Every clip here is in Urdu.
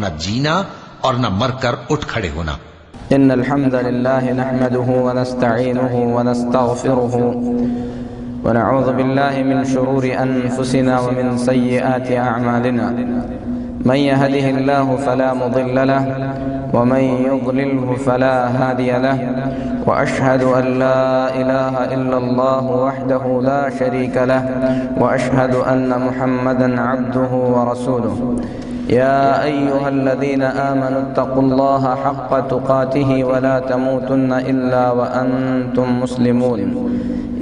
نہ جینا اور نہ مر کر اٹھ کھڑے ہونا۔ ان الحمد لله نحمده ونستعينه ونستغفره ونعوذ بالله من شرور انفسنا ومن سيئات اعمالنا من يهده الله فلا مضل له ومن يضلله فلا هادي له واشهد ان لا اله الا الله وحده لا شريك له واشهد ان محمدا عبده ورسوله يا أيها الذين آمنوا اتقوا الله حق تقاته ولا تموتن إلا وأنتم مسلمون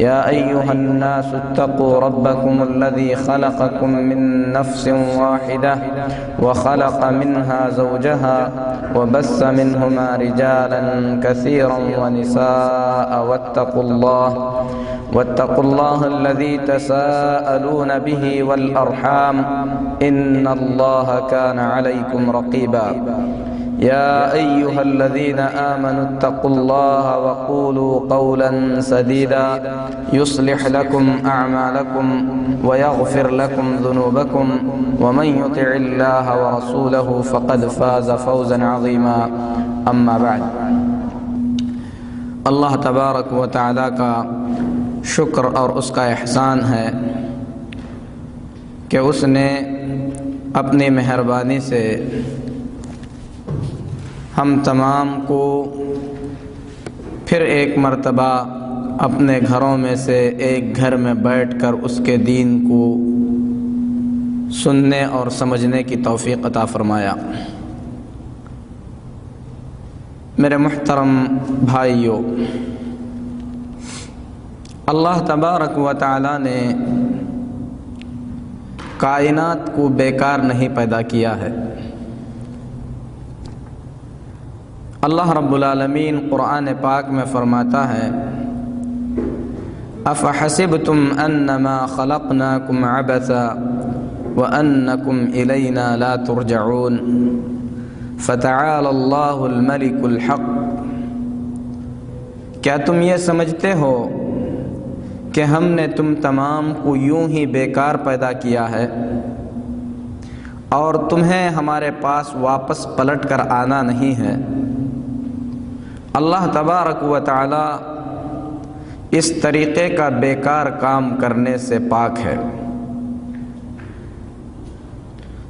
يا أيها الناس اتقوا ربكم الذي خلقكم من نفس واحدة وخلق منها زوجها وبث منهما رجالا كثيرا ونساء واتقوا الله الذي تساءلون به والأرحام إن الله كان عليكم رقيبا يا أيها الذين آمنوا اتقوا الله وقولوا قولا سديدا يصلح لكم أعمالكم ويغفر لكم ذنوبكم ومن يطع الله ورسوله فقد فاز فوزا عظيما أما بعد اللہ تبارک و تعالیٰ کا شکر اور اس کا احسان ہے کہ اس نے اپنی مہربانی سے ہم تمام کو پھر ایک مرتبہ اپنے گھروں میں سے ایک گھر میں بیٹھ کر اس کے دین کو سننے اور سمجھنے کی توفیق عطا فرمایا۔ میرے محترم بھائیو، اللہ تبارک و تعالی نے کائنات کو بیکار نہیں پیدا کیا ہے۔ اللہ رب العالمین قرآن پاک میں فرماتا ہے افحسبتم انما خلقناکم عبثا وانکم الینا لا ترجعون فتعالی اللہ الملک الحق۔ کیا تم یہ سمجھتے ہو کہ ہم نے تم تمام کو یوں ہی بیکار پیدا کیا ہے اور تمہیں ہمارے پاس واپس پلٹ کر آنا نہیں ہے؟ اللہ تبارک و تعالی اس طریقے کا بیکار کام کرنے سے پاک ہے۔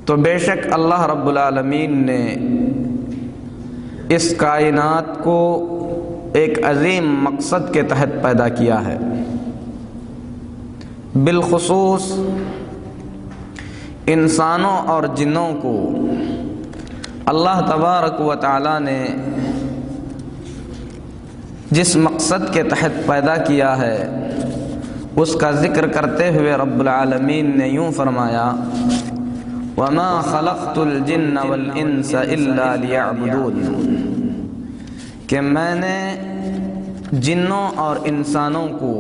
تو بے شک اللہ رب العالمین نے اس کائنات کو ایک عظیم مقصد کے تحت پیدا کیا ہے۔ بالخصوص انسانوں اور جنوں کو اللہ تبارک و تعالی نے جس مقصد کے تحت پیدا کیا ہے اس کا ذکر کرتے ہوئے رب العالمین نے یوں فرمایا وَمَا خَلَقْتُ الْجِنَّ وَالْإِنسَ إِلَّا لِيَعْبُدُونِ، کہ میں نے جنوں اور انسانوں کو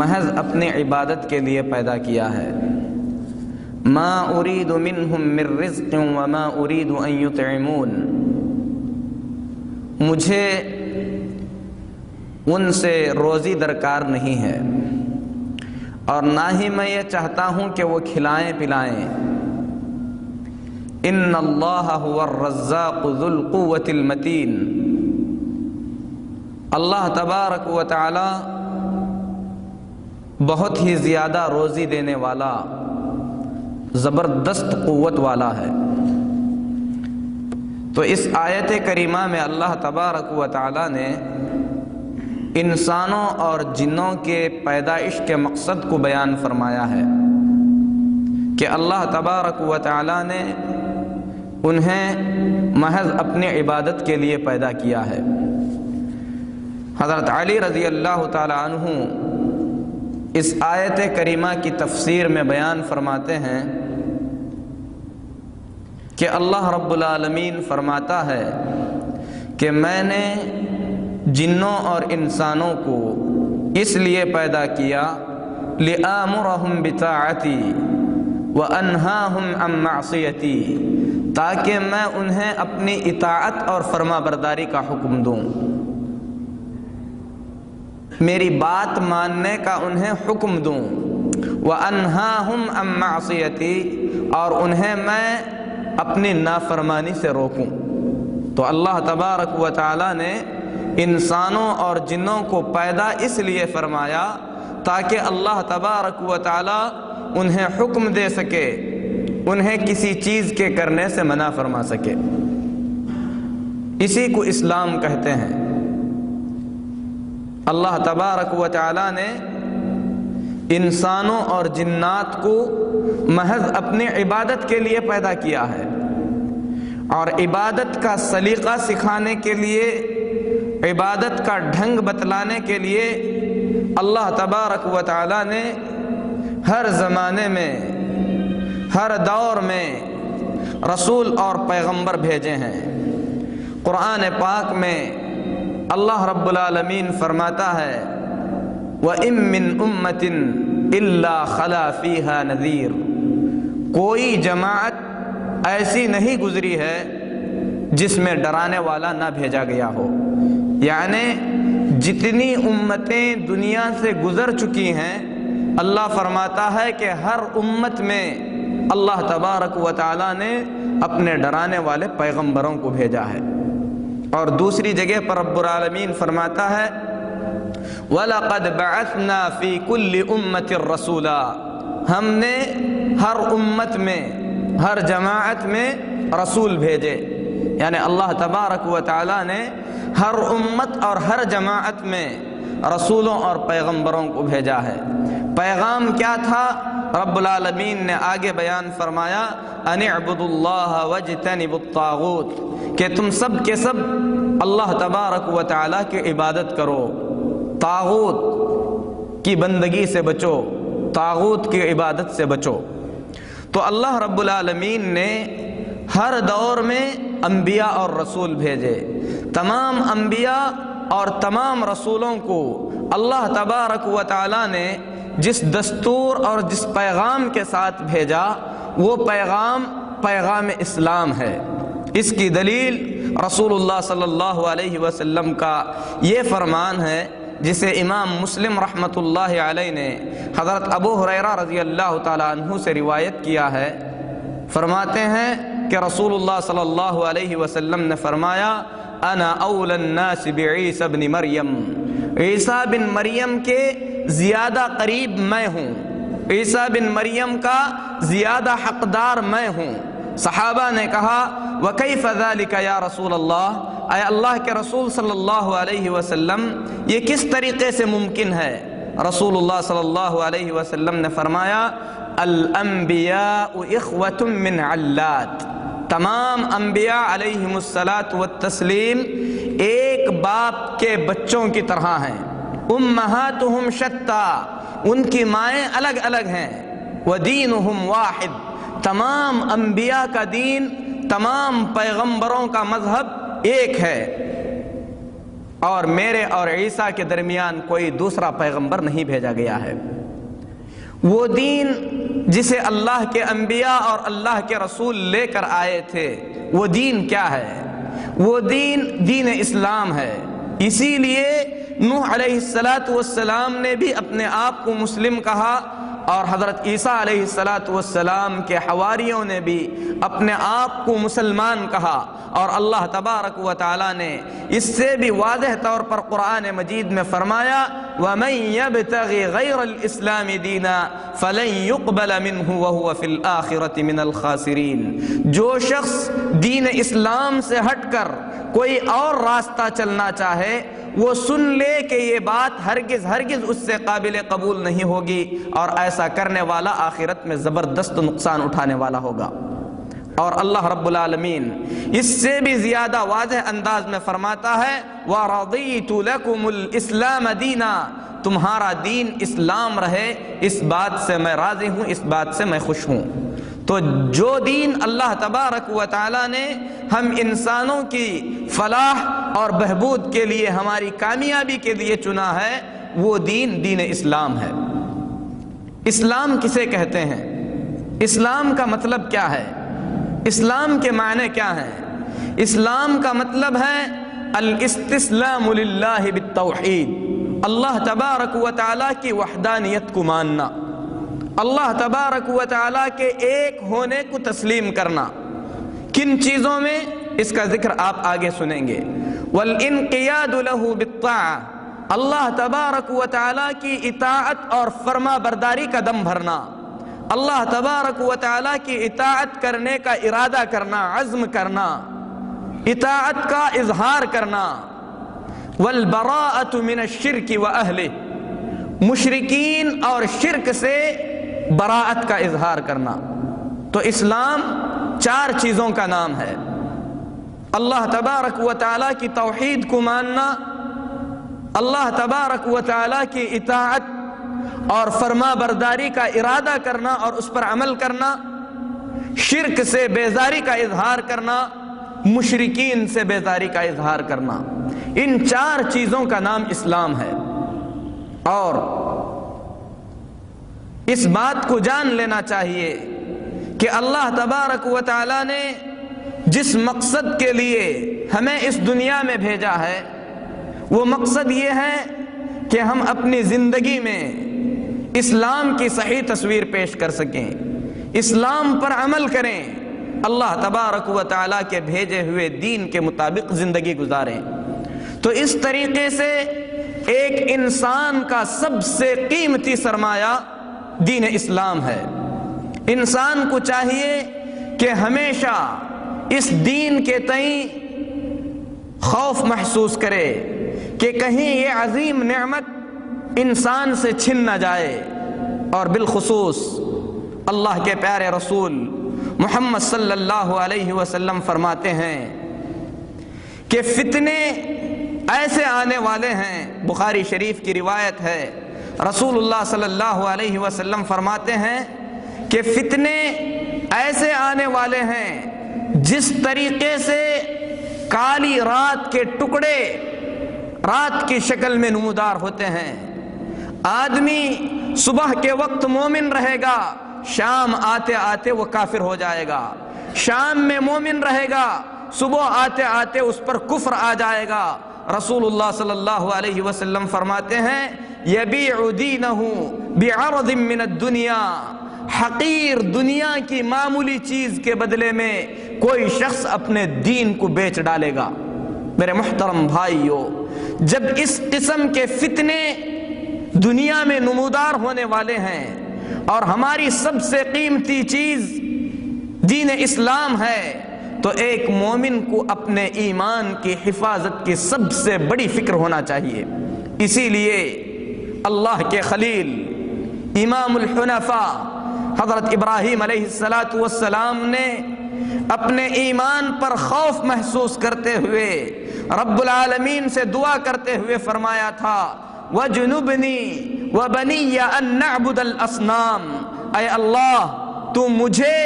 محض اپنی عبادت کے لیے پیدا کیا ہے۔ مَا أُرِيدُ مِنْهُمْ مِنْ رِزْقٍ وَمَا أُرِيدُ أَنْ يُطْعِمُونَ، مجھے ان سے روزی درکار نہیں ہے اور نہ ہی میں یہ چاہتا ہوں کہ وہ کھلائیں پلائیں۔ ان اللہ هو الرزاق ذو القوة المتین، اللہ تبارک و تعالی بہت ہی زیادہ روزی دینے والا، زبردست قوت والا ہے۔ تو اس آیت کریمہ میں اللہ تبارک و تعالی نے انسانوں اور جنوں کے پیدائش کے مقصد کو بیان فرمایا ہے کہ اللہ تبارک و تعالی نے انہیں محض اپنی عبادت کے لیے پیدا کیا ہے۔ حضرت علی رضی اللہ تعالی عنہ اس آیت کریمہ کی تفسیر میں بیان فرماتے ہیں کہ اللہ رب العالمین فرماتا ہے کہ میں نے جنوں اور انسانوں کو اس لیے پیدا کیا لِآمُرَهُمْ بِطَاعَتِي وَأَنْهَاهُمْ عَنْ مَعْصِيَتِي، تاکہ میں انہیں اپنی اطاعت اور فرما برداری کا حکم دوں، میری بات ماننے کا انہیں حکم دوں، وَأَنْهَاهُمْ عَنْ مَعْصِيَتِي، اور انہیں میں اپنی نافرمانی سے روکوں۔ تو اللہ تبارک و تعالیٰ نے انسانوں اور جنوں کو پیدا اس لیے فرمایا تاکہ اللہ تبارک و تعالیٰ انہیں حکم دے سکے، انہیں کسی چیز کے کرنے سے منع فرما سکے۔ اسی کو اسلام کہتے ہیں۔ اللہ تبارک و تعالیٰ نے انسانوں اور جنات کو محض اپنی عبادت کے لیے پیدا کیا ہے، اور عبادت کا سلیقہ سکھانے کے لیے، عبادت کا ڈھنگ بتلانے کے لیے اللہ تبارک و تعالیٰ نے ہر زمانے میں، ہر دور میں رسول اور پیغمبر بھیجے ہیں۔ قرآن پاک میں اللہ رب العالمین فرماتا ہے وَإِن مِّنْ أُمَّةٍ إِلَّا خَلَا فِيهَا نَذِيرٌ، کوئی جماعت ایسی نہیں گزری ہے جس میں ڈرانے والا نہ بھیجا گیا ہو۔ یعنی جتنی امتیں دنیا سے گزر چکی ہیں، اللہ فرماتا ہے کہ ہر امت میں اللہ تبارک و تعالیٰ نے اپنے ڈرانے والے پیغمبروں کو بھیجا ہے۔ اور دوسری جگہ پر رب العالمین فرماتا ہے وَلَقَدْ بَعَثْنَا فِي كُلِّ أُمَّةٍ رَسُولًا، ہم نے ہر امت میں، ہر جماعت میں رسول بھیجے۔ یعنی اللہ تبارک و تعالیٰ نے ہر امت اور ہر جماعت میں رسولوں اور پیغمبروں کو بھیجا ہے۔ پیغام کیا تھا؟ رب العالمین نے آگے بیان فرمایا ان اعبدوا اللہ واجتنبوا الطاغوت، کہ تم سب کے سب اللہ تبارک و تعالیٰ کی عبادت کرو، طاغوت کی بندگی سے بچو، طاغوت کی عبادت سے بچو۔ تو اللہ رب العالمین نے ہر دور میں انبیاء اور رسول بھیجے۔ تمام انبیاء اور تمام رسولوں کو اللہ تبارک و تعالیٰ نے جس دستور اور جس پیغام کے ساتھ بھیجا، وہ پیغام اسلام ہے۔ اس کی دلیل رسول اللہ صلی اللہ علیہ وسلم کا یہ فرمان ہے جسے امام مسلم رحمۃ اللہ علیہ نے حضرت ابو ہریرہ رضی اللہ تعالیٰ عنہ سے روایت کیا ہے۔ فرماتے ہیں کہ رسول اللہ صلی اللہ علیہ وسلم نے فرمایا انا اول الناس بعیسی ابن مریم، عیسیٰ بن مریم کے زیادہ قریب میں ہوں، عیسیٰ بن مریم کا زیادہ حقدار میں ہوں۔ صحابہ نے کہا وَكَيْفَ ذَلِكَ یا رسول اللہ، اے اللہ کے رسول صلی اللہ علیہ وسلم یہ کس طریقے سے ممکن ہے؟ رسول اللہ صلی اللہ علیہ وسلم نے فرمایا الانبیاء اخوة من علات، تمام انبیاء علیہم الصلاۃ والتسلیم ایک باپ کے بچوں کی طرح ہیں۔ امہاتہم شتیٰ، ان کی مائیں الگ الگ ہیں۔ ودینہم واحد، تمام انبیاء کا دین، تمام پیغمبروں کا مذہب ایک ہے، اور میرے اور عیسیٰ کے درمیان کوئی دوسرا پیغمبر نہیں بھیجا گیا ہے۔ وہ دین جسے اللہ کے انبیاء اور اللہ کے رسول لے کر آئے تھے، وہ دین کیا ہے؟ وہ دین اسلام ہے۔ اسی لیے نوح علیہ السلام نے بھی اپنے آپ کو مسلم کہا، اور حضرت عیسیٰ علیہ السلام کے حواریوں نے بھی اپنے آپ کو مسلمان کہا، اور اللہ تبارک و تعالیٰ نے اس سے بھی واضح طور پر قرآن مجید میں فرمایا وَمَن يَبْتَغِ غَيْرَ الْإِسْلَامِ دِينًا فَلَن يُقْبَلَ مِنْهُ وَهُوَ فِي الْآخِرَةِ مِنَ الْخَاسِرِينَ، جو شخص دین اسلام سے ہٹ کر کوئی اور راستہ چلنا چاہے، وہ سن لے کہ یہ بات ہرگز اس سے قابل قبول نہیں ہوگی، اور ایسا کرنے والا آخرت میں زبردست نقصان اٹھانے والا ہوگا۔ اور اللہ رب العالمین اس سے بھی زیادہ واضح انداز میں فرماتا ہے وَرَضِيتُ لَكُمُ الْإِسْلَامَ دِينًا، تمہارا دین اسلام رہے، اس بات سے میں راضی ہوں، اس بات سے میں خوش ہوں۔ تو جو دین اللہ تبارک و تعالیٰ نے ہم انسانوں کی فلاح اور بہبود کے لیے، ہماری کامیابی کے لیے چنا ہے، وہ دین اسلام ہے۔ اسلام کسے کہتے ہیں؟ اسلام کا مطلب کیا ہے؟ اسلام کے معنی کیا ہیں؟ اسلام کا مطلب ہے الاستسلام للہ بالتوحید، اللہ تبارک و تعالیٰ کی وحدانیت کو ماننا، اللہ تبارک و تعالیٰ کے ایک ہونے کو تسلیم کرنا، کن چیزوں میں؟ اس کا ذکر آپ آگے سنیں گے۔ وَالْإِنْقِيَادُ لَهُ بِالطَّاعَةِ، اللہ تبارک و تعالیٰ کی اطاعت اور فرما برداری کا دم بھرنا، اللہ تبارک و تعالیٰ کی اطاعت کرنے کا ارادہ کرنا، عزم کرنا، اطاعت کا اظہار کرنا۔ وَالْبَرَاءَةُ مِنَ الشِّرْكِ وَأَهْلِهِ، مشرکین اور شرک سے براءت کا اظہار کرنا۔ تو اسلام 4 چیزوں کا نام ہے: اللہ تبارک و تعالیٰ کی توحید کو ماننا، اللہ تبارک و تعالیٰ کی اطاعت اور فرما برداری کا ارادہ کرنا اور اس پر عمل کرنا، شرک سے بیزاری کا اظہار کرنا، مشرکین سے بیزاری کا اظہار کرنا۔ ان 4 چیزوں کا نام اسلام ہے۔ اور اس بات کو جان لینا چاہیے کہ اللہ تبارک و تعالیٰ نے جس مقصد کے لیے ہمیں اس دنیا میں بھیجا ہے، وہ مقصد یہ ہے کہ ہم اپنی زندگی میں اسلام کی صحیح تصویر پیش کر سکیں، اسلام پر عمل کریں، اللہ تبارک و تعالیٰ کے بھیجے ہوئے دین کے مطابق زندگی گزاریں۔ تو اس طریقے سے ایک انسان کا سب سے قیمتی سرمایہ دین اسلام ہے۔ انسان کو چاہیے کہ ہمیشہ اس دین کے تئیں خوف محسوس کرے کہ کہیں یہ عظیم نعمت انسان سے چھن نہ جائے۔ اور بالخصوص اللہ کے پیارے رسول محمد صلی اللہ علیہ وسلم فرماتے ہیں کہ فتنے ایسے آنے والے ہیں، بخاری شریف کی روایت ہے، رسول اللہ صلی اللہ علیہ وسلم فرماتے ہیں کہ فتنے ایسے آنے والے ہیں جس طریقے سے کالی رات کے ٹکڑے رات کی شکل میں نمودار ہوتے ہیں۔ آدمی صبح کے وقت مومن رہے گا، شام آتے آتے وہ کافر ہو جائے گا، شام میں مومن رہے گا، صبح آتے آتے اس پر کفر آ جائے گا۔ رسول اللہ صلی اللہ علیہ وسلم فرماتے ہیں یبیع دینہ بعرض من الدنیا، حقیر دنیا کی معمولی چیز کے بدلے میں کوئی شخص اپنے دین کو بیچ ڈالے گا۔ میرے محترم بھائیو، جب اس قسم کے فتنے دنیا میں نمودار ہونے والے ہیں اور ہماری سب سے قیمتی چیز دین اسلام ہے، تو ایک مومن کو اپنے ایمان کی حفاظت کی سب سے بڑی فکر ہونا چاہیے۔ اسی لیے اللہ کے خلیل امام الحنفاء حضرت ابراہیم علیہ السلام نے اپنے ایمان پر خوف محسوس کرتے ہوئے رب العالمین سے دعا کرتے ہوئے فرمایا تھا وَجُنُبْنِي وَبَنِيَّ أَن نَعْبُدَ الْأَصْنَامِ، اے اللہ تو مجھے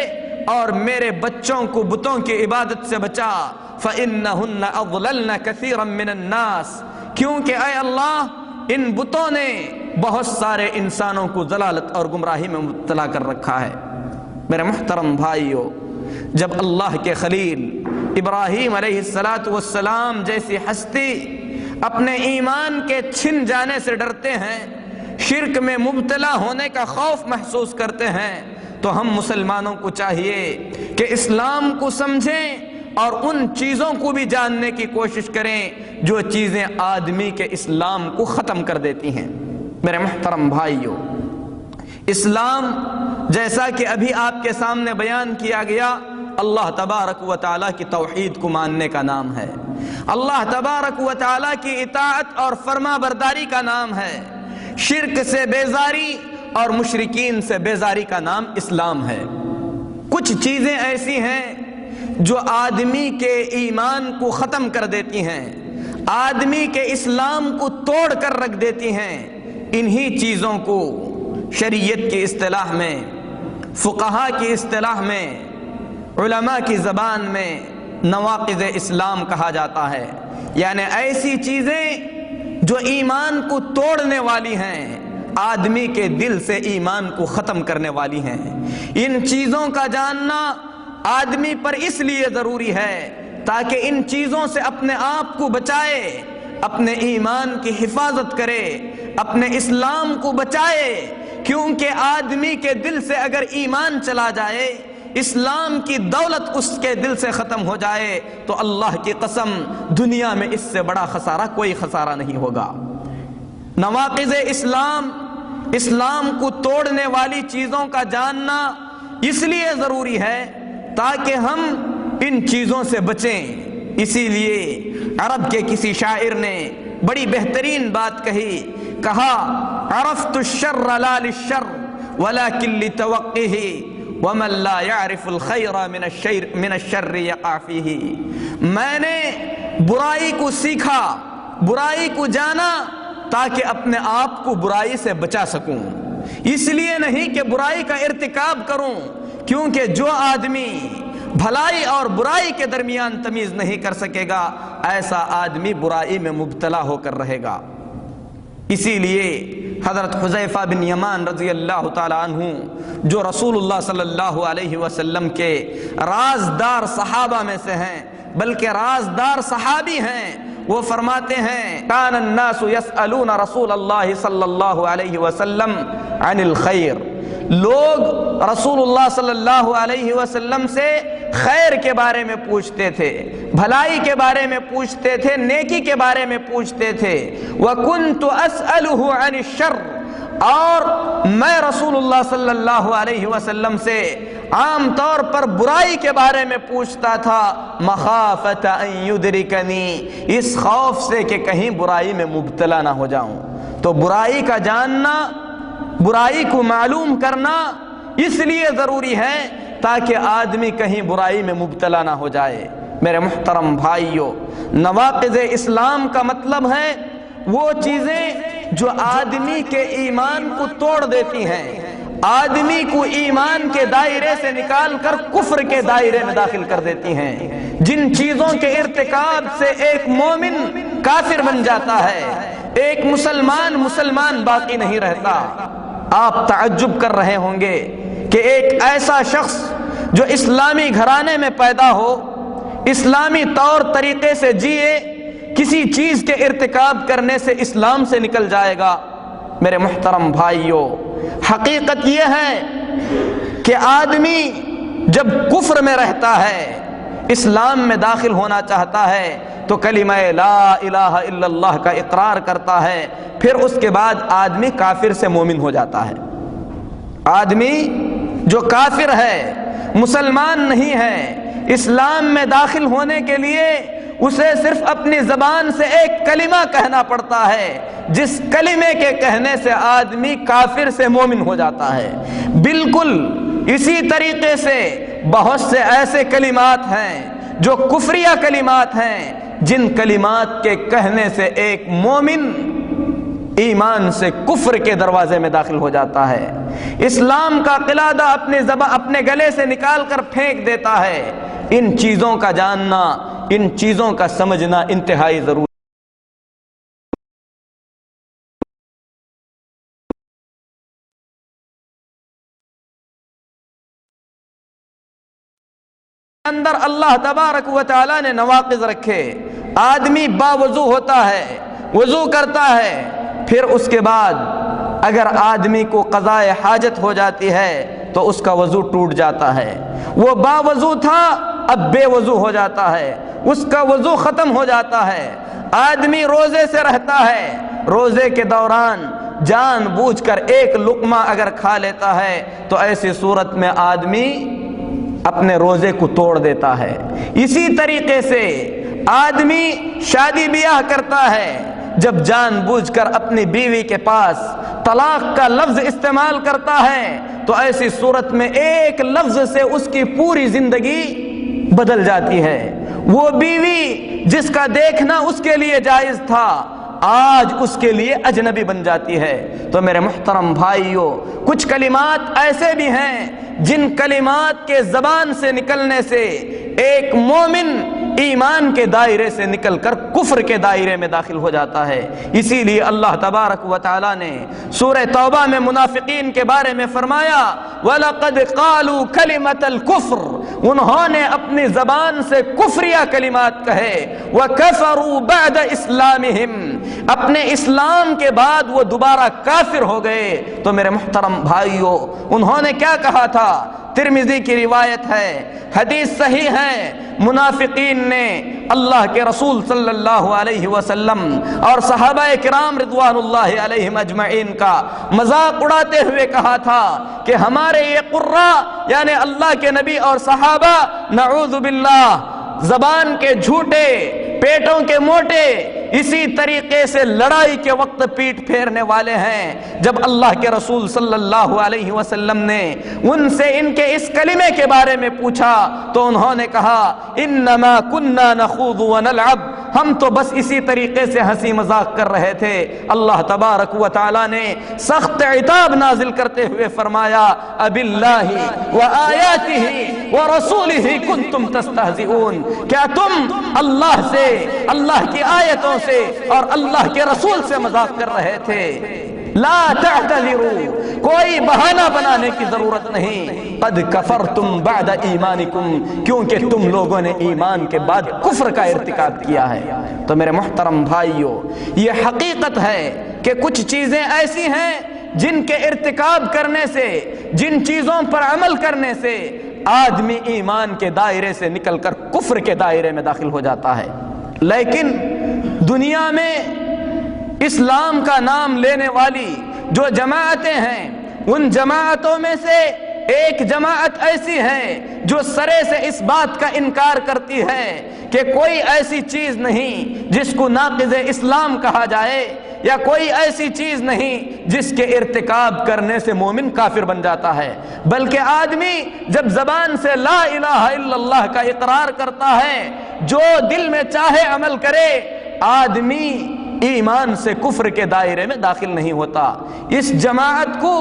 اور میرے بچوں کو بتوں کی عبادت سے بچا، فَإِنَّهُنَّ أَضْلَلْنَ كَثِيرًا مِّنَ النَّاسِ، کیونکہ اے اللہ ان بتوں نے بہت سارے انسانوں کو ضلالت اور گمراہی میں مبتلا کر رکھا ہے۔ میرے محترم بھائیو، جب اللہ کے خلیل ابراہیم علیہ السلام جیسی ہستی اپنے ایمان کے چھن جانے سے ڈرتے ہیں، شرک میں مبتلا ہونے کا خوف محسوس کرتے ہیں، تو ہم مسلمانوں کو چاہیے کہ اسلام کو سمجھیں اور ان چیزوں کو بھی جاننے کی کوشش کریں جو چیزیں آدمی کے اسلام کو ختم کر دیتی ہیں۔ میرے محترم بھائیو، اسلام جیسا کہ ابھی آپ کے سامنے بیان کیا گیا، اللہ تبارک و تعالیٰ کی توحید کو ماننے کا نام ہے، اللہ تبارک و تعالیٰ کی اطاعت اور فرما برداری کا نام ہے، شرک سے بیزاری اور مشرکین سے بیزاری کا نام اسلام ہے۔ کچھ چیزیں ایسی ہیں جو آدمی کے ایمان کو ختم کر دیتی ہیں، آدمی کے اسلام کو توڑ کر رکھ دیتی ہیں۔ انہی چیزوں کو شریعت کی اصطلاح میں، فقہا کی اصطلاح میں، علماء کی زبان میں نواقض اسلام کہا جاتا ہے، یعنی ایسی چیزیں جو ایمان کو توڑنے والی ہیں، آدمی کے دل سے ایمان کو ختم کرنے والی ہیں۔ ان چیزوں کا جاننا آدمی پر اس لیے ضروری ہے تاکہ ان چیزوں سے اپنے آپ کو بچائے، اپنے ایمان کی حفاظت کرے، اپنے اسلام کو بچائے، کیونکہ آدمی کے دل سے اگر ایمان چلا جائے، اسلام کی دولت اس کے دل سے ختم ہو جائے تو اللہ کی قسم دنیا میں اس سے بڑا خسارہ کوئی خسارہ نہیں ہوگا۔ نواقض اسلام، اسلام کو توڑنے والی چیزوں کا جاننا اس لیے ضروری ہے تاکہ ہم ان چیزوں سے بچیں۔ اسی لیے عرب کے کسی شاعر نے بڑی بہترین بات کہا عرفت الشر لا للشر ولكن لتوقعه ومن لا يعرف الخير من الشر يقع فيه۔ میں نے برائی کو سیکھا، برائی کو جانا تاکہ اپنے آپ کو برائی سے بچا سکوں، اس لیے نہیں کہ برائی کا ارتکاب کروں، کیونکہ جو آدمی بھلائی اور برائی کے درمیان تمیز نہیں کر سکے گا ایسا آدمی برائی میں مبتلا ہو کر رہے گا۔ اسی لیے حضرت حذیفہ بن یمان رضی اللہ تعالی عنہ جو رسول اللہ صلی اللہ علیہ وسلم کے رازدار صحابہ میں سے ہیں، بلکہ رازدار صحابی ہیں، وہ فرماتے ہیں کان الناس یسألون رسول اللہ صلی اللہ علیہ وسلم عن الخیر، لوگ رسول اللہ صلی اللہ علیہ وسلم سے خیر کے بارے میں پوچھتے تھے، بھلائی کے بارے میں پوچھتے تھے، نیکی کے بارے میں پوچھتے تھے۔ وَكُنْتُ أَسْأَلُهُ عَنِ الشَّرِّ، اور میں رسول اللہ صلی اللہ علیہ وسلم سے عام طور پر برائی کے بارے میں پوچھتا تھا، مخافۃ ان یدرکنی، اس خوف سے کہ کہیں برائی میں مبتلا نہ ہو جاؤں۔ تو برائی کا جاننا، برائی کو معلوم کرنا اس لیے ضروری ہے تاکہ آدمی کہیں برائی میں مبتلا نہ ہو جائے۔ میرے محترم بھائیوں، نواقض اسلام کا مطلب ہے وہ چیزیں جو آدمی کے ایمان کو توڑ دیتی ہیں، آدمی کو ایمان کے دائرے سے نکال کر کفر کے دائرے میں داخل کر دیتی ہیں، جن چیزوں کے ارتکاب سے ایک مومن کافر بن جاتا ہے، ایک مسلمان باقی نہیں رہتا۔ آپ تعجب کر رہے ہوں گے کہ ایک ایسا شخص جو اسلامی گھرانے میں پیدا ہو، اسلامی طور طریقے سے جیے، کسی چیز کے ارتکاب کرنے سے اسلام سے نکل جائے گا۔ میرے محترم بھائیوں، حقیقت یہ ہے کہ آدمی جب کفر میں رہتا ہے، اسلام میں داخل ہونا چاہتا ہے تو کلمہ لا الہ الا اللہ کا اقرار کرتا ہے، پھر اس کے بعد آدمی کافر سے مومن ہو جاتا ہے۔ آدمی جو کافر ہے، مسلمان نہیں ہے، اسلام میں داخل ہونے کے لیے اسے صرف اپنی زبان سے ایک کلمہ کہنا پڑتا ہے، جس کلمے کے کہنے سے آدمی کافر سے مومن ہو جاتا ہے۔ بالکل اسی طریقے سے بہت سے ایسے کلمات ہیں جو کفریہ کلمات ہیں، جن کلمات کے کہنے سے ایک مومن ایمان سے کفر کے دروازے میں داخل ہو جاتا ہے، اسلام کا قلادہ اپنے گلے سے نکال کر پھینک دیتا ہے۔ ان چیزوں کا جاننا، ان چیزوں کا سمجھنا انتہائی ضروری۔ اندر اللہ تبارک و تعالی نے نواقض رکھے۔ آدمی باوضو ہوتا ہے، وضو کرتا ہے، پھر اس کے بعد اگر آدمی کو قضاء حاجت ہو جاتی ہے تو اس کا وضو ٹوٹ جاتا ہے۔ وہ باوضو تھا، اب بے وضو ہو جاتا ہے، اس کا وضو ختم ہو جاتا ہے۔ آدمی روزے سے رہتا ہے، روزے کے دوران جان بوجھ کر ایک لقمہ اگر کھا لیتا ہے تو ایسی صورت میں آدمی اپنے روزے کو توڑ دیتا ہے۔ اسی طریقے سے آدمی شادی بیاہ کرتا ہے، جب جان بوجھ کر اپنی بیوی کے پاس طلاق کا لفظ استعمال کرتا ہے تو ایسی صورت میں ایک لفظ سے اس کی پوری زندگی بدل جاتی ہے۔ وہ بیوی جس کا دیکھنا اس کے لیے جائز تھا، آج اس کے لیے اجنبی بن جاتی ہے۔ تو میرے محترم بھائیوں، کچھ کلمات ایسے بھی ہیں جن کلمات کے زبان سے نکلنے سے ایک مومن ایمان کے دائرے سے نکل کر کفر کے دائرے میں داخل ہو جاتا ہے۔ اسی لیے اللہ تبارک و تعالی نے سورہ توبہ میں منافقین کے بارے میں فرمایا وَلَقَدْ قَالُوا كَلِمَةَ الْكُفْرِ، انہوں نے اپنی زبان سے کفریہ کلمات کہے، وَكَفَرُوا بَعْدَ إِسْلَامِهِمْ، اپنے اسلام کے بعد وہ دوبارہ کافر ہو گئے۔ تو میرے محترم بھائیوں، انہوں نے کیا کہا تھا؟ ترمذی کی روایت ہے، حدیث صحیح ہے، منافقین نے اللہ کے رسول صلی اللہ علیہ وسلم اور صحابہ کرام رضوان اللہ علیہم اجمعین کا مذاق اڑاتے ہوئے کہا تھا کہ ہمارے یہ قرہ یعنی اللہ کے نبی اور صحابہ نعوذ باللہ زبان کے جھوٹے، پیٹوں کے موٹے، اسی طریقے سے لڑائی کے وقت پیٹ پھیرنے والے ہیں۔ جب اللہ کے رسول صلی اللہ علیہ وسلم نے ان سے ان کے اس کلمے کے بارے میں پوچھا تو انہوں نے کہا انما کننا نخوض ونلعب، ہم تو بس اسی طریقے سے ہنسی مذاق کر رہے تھے۔ اللہ تبارک و تعالی نے سخت عتاب نازل کرتے ہوئے فرمایا اب اللہ وآیاتہ ورسولہ کنتم تستہزئون، کیا تم اللہ سے، اللہ کی آیتوں سے اور اللہ کے رسول سے مذاق کر رہے تھے؟ لا تعتذروا، کوئی بہانہ بنانے کی ضرورت نہیں، قد کفرتم بعد ایمانکم، کیونکہ تم لوگوں نے ایمان کے بعد کفر کا ارتکاب کیا ہے۔ تو میرے محترم بھائیو، یہ حقیقت ہے کہ کچھ چیزیں ایسی ہیں جن کے ارتکاب کرنے سے، جن چیزوں پر عمل کرنے سے آدمی ایمان کے دائرے سے نکل کر کفر کے دائرے میں داخل ہو جاتا ہے۔ لیکن دنیا میں اسلام کا نام لینے والی جو جماعتیں ہیں، ان جماعتوں میں سے ایک جماعت ایسی ہے جو سرے سے اس بات کا انکار کرتی ہے کہ کوئی ایسی چیز نہیں جس کو ناقض اسلام کہا جائے، یا کوئی ایسی چیز نہیں جس کے ارتکاب کرنے سے مومن کافر بن جاتا ہے، بلکہ آدمی جب زبان سے لا الہ الا اللہ کا اقرار کرتا ہے، جو دل میں چاہے عمل کرے، آدمی ایمان سے کفر کے دائرے میں داخل نہیں ہوتا۔ اس جماعت کو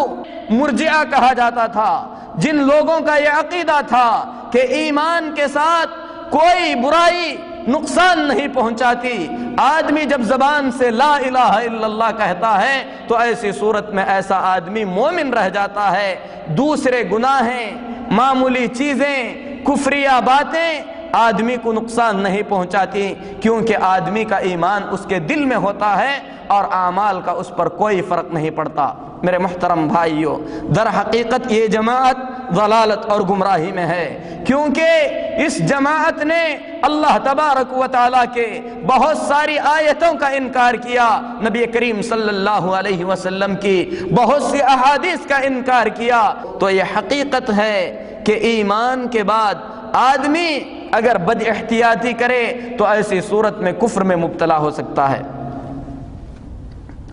مرجئہ کہا جاتا تھا، جن لوگوں کا یہ عقیدہ تھا کہ ایمان کے ساتھ کوئی برائی نقصان نہیں پہنچاتی، آدمی جب زبان سے لا الہ الا اللہ کہتا ہے تو ایسی صورت میں ایسا آدمی مومن رہ جاتا ہے۔ دوسرے گناہیں، معمولی چیزیں، کفریہ باتیں آدمی کو نقصان نہیں پہنچاتی، کیونکہ آدمی کا ایمان اس کے دل میں ہوتا ہے اور اعمال کا اس پر کوئی فرق نہیں پڑتا۔ میرے محترم بھائیو، در حقیقت یہ جماعت ضلالت اور گمراہی میں ہے، کیونکہ اس جماعت نے اللہ تبارک و تعالیٰ کے بہت ساری آیتوں کا انکار کیا، نبی کریم صلی اللہ علیہ وسلم کی بہت سی احادیث کا انکار کیا۔ تو یہ حقیقت ہے کہ ایمان کے بعد آدمی اگر بد احتیاطی کرے تو ایسی صورت میں کفر میں مبتلا ہو سکتا ہے۔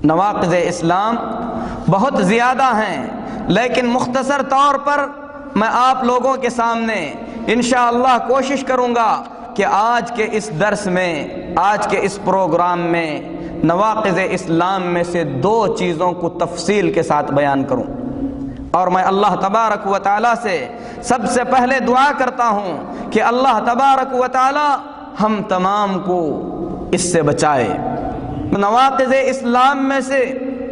نواقض اسلام بہت زیادہ ہیں، لیکن مختصر طور پر میں آپ لوگوں کے سامنے انشاءاللہ کوشش کروں گا کہ آج کے اس درس میں، آج کے اس پروگرام میں نواقض اسلام میں سے 2 چیزوں کو تفصیل کے ساتھ بیان کروں، اور میں اللہ تبارک و تعالیٰ سے سب سے پہلے دعا کرتا ہوں کہ اللہ تبارک و تعالیٰ ہم تمام کو اس سے بچائے۔ نواقض اسلام میں سے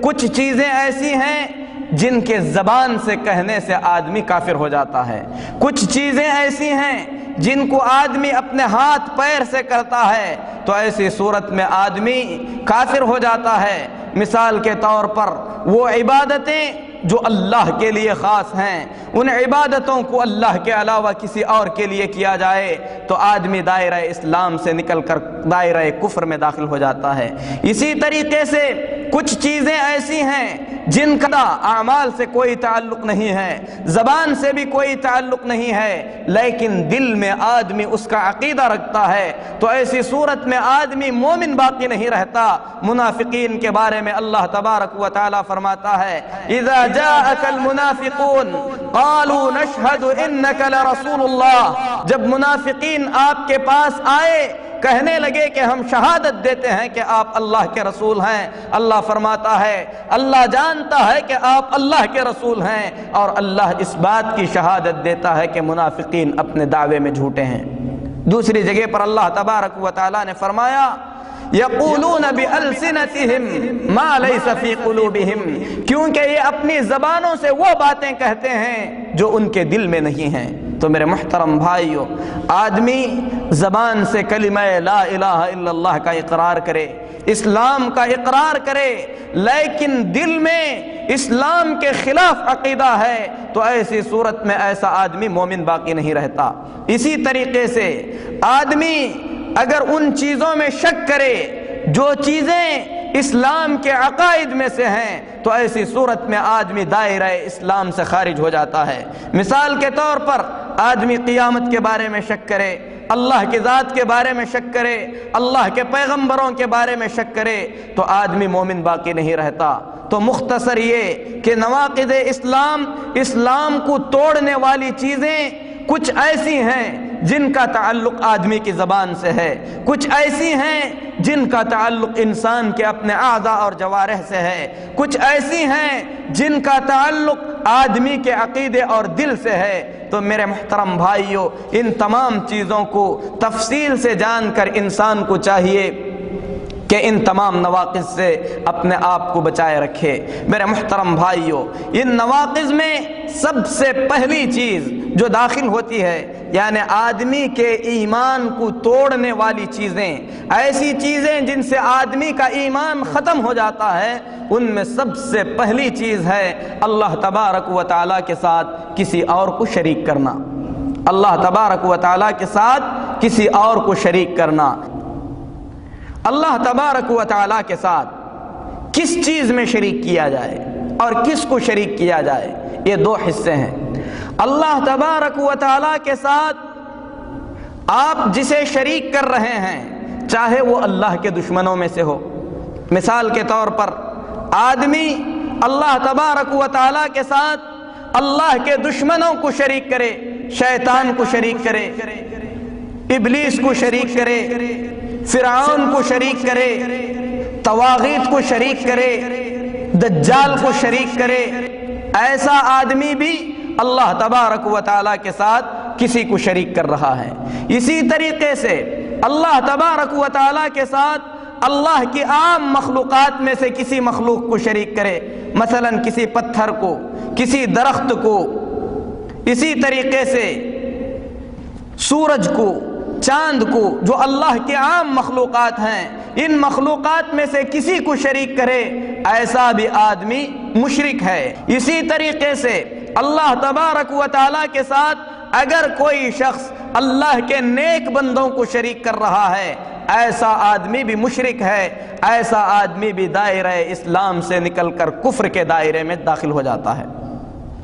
کچھ چیزیں ایسی ہیں جن کے زبان سے کہنے سے آدمی کافر ہو جاتا ہے، کچھ چیزیں ایسی ہیں جن کو آدمی اپنے ہاتھ پیر سے کرتا ہے تو ایسی صورت میں آدمی کافر ہو جاتا ہے۔ مثال کے طور پر وہ عبادتیں جو اللہ کے لیے خاص ہیں، ان عبادتوں کو اللہ کے علاوہ کسی اور کے لیے کیا جائے تو آدمی دائرہ اسلام سے نکل کر دائرہ کفر میں داخل ہو جاتا ہے۔ اسی طریقے سے کچھ چیزیں ایسی ہیں جن کا اعمال سے کوئی تعلق نہیں ہے، زبان سے بھی کوئی تعلق نہیں ہے، لیکن دل میں آدمی اس کا عقیدہ رکھتا ہے تو ایسی صورت میں آدمی مومن باقی نہیں رہتا۔ منافقین کے بارے میں اللہ تبارک و تعالی فرماتا ہے اذا جاءك المنافقون قالوا نشهد انك لرسول اللہ، جب منافقین آپ کے پاس آئے کہنے لگے کہ ہم شہادت دیتے ہیں کہ آپ اللہ کے رسول ہیں، اللہ فرماتا ہے اللہ جانتا ہے کہ آپ اللہ کے رسول ہیں، اور اللہ اس بات کی شہادت دیتا ہے کہ منافقین اپنے دعوے میں جھوٹے ہیں۔ دوسری جگہ پر اللہ تبارک و تعالی نے فرمایا یقولون بألسنتہم ما لیس فی قلوبہم، کیونکہ یہ اپنی زبانوں سے وہ باتیں کہتے ہیں جو ان کے دل میں نہیں ہیں۔ تو میرے محترم بھائیوں، آدمی زبان سے کلمہ لا الہ الا اللہ کا اقرار کرے، اسلام کا اقرار کرے، لیکن دل میں اسلام کے خلاف عقیدہ ہے، تو ایسی صورت میں ایسا آدمی مومن باقی نہیں رہتا۔ اسی طریقے سے آدمی اگر ان چیزوں میں شک کرے جو چیزیں اسلام کے عقائد میں سے ہیں، تو ایسی صورت میں آدمی دائرہ اسلام سے خارج ہو جاتا ہے۔ مثال کے طور پر آدمی قیامت کے بارے میں شک کرے، اللہ کی ذات کے بارے میں شک کرے، اللہ کے پیغمبروں کے بارے میں شک کرے، تو آدمی مومن باقی نہیں رہتا۔ تو مختصر یہ کہ نواقض اسلام کو توڑنے والی چیزیں کچھ ایسی ہیں جن کا تعلق آدمی کی زبان سے ہے، کچھ ایسی ہیں جن کا تعلق انسان کے اپنے اعضاء اور جوارح سے ہے، کچھ ایسی ہیں جن کا تعلق آدمی کے عقیدے اور دل سے ہے۔ تو میرے محترم بھائیوں، ان تمام چیزوں کو تفصیل سے جان کر انسان کو چاہیے کہ ان تمام نواقض سے اپنے آپ کو بچائے رکھے۔ میرے محترم بھائیوں، ان نواقض میں سب سے پہلی چیز جو داخل ہوتی ہے، یعنی آدمی کے ایمان کو توڑنے والی چیزیں، ایسی چیزیں جن سے آدمی کا ایمان ختم ہو جاتا ہے، ان میں سب سے پہلی چیز ہے اللہ تبارک و تعالیٰ کے ساتھ کسی اور کو شریک کرنا۔ اللہ تبارک و تعالیٰ کے ساتھ کسی اور کو شریک کرنا۔ اللہ تبارک و تعالیٰ کے ساتھ کس چیز میں شریک کیا جائے اور کس کو شریک کیا جائے، یہ دو حصے ہیں۔ اللہ تبارک و تعالیٰ کے ساتھ آپ جسے شریک کر رہے ہیں، چاہے وہ اللہ کے دشمنوں میں سے ہو۔ مثال کے طور پر آدمی اللہ تبارک و تعالیٰ کے ساتھ اللہ کے دشمنوں کو شریک کرے، شیطان کو شریک کرے، ابلیس کو شریک کرے، فرعون کو شریک کرے، طواغیت کو شریک کرے، دجال کو شریک کرے، ایسا آدمی بھی اللہ تبارک و تعالیٰ کے ساتھ کسی کو شریک کر رہا ہے۔ اسی طریقے سے اللہ تبارک و تعالیٰ کے ساتھ اللہ کی عام مخلوقات میں سے کسی مخلوق کو شریک کرے، مثلا کسی پتھر کو، کسی درخت کو، اسی طریقے سے سورج کو، چاند کو، جو اللہ کے عام مخلوقات ہیں، ان مخلوقات میں سے کسی کو شریک کرے، ایسا بھی آدمی مشرک ہے۔ اسی طریقے سے اللہ تبارک و تعالیٰ کے ساتھ اگر کوئی شخص اللہ کے نیک بندوں کو شریک کر رہا ہے، ایسا آدمی بھی مشرک ہے، ایسا آدمی بھی دائرہ اسلام سے نکل کر کفر کے دائرے میں داخل ہو جاتا ہے۔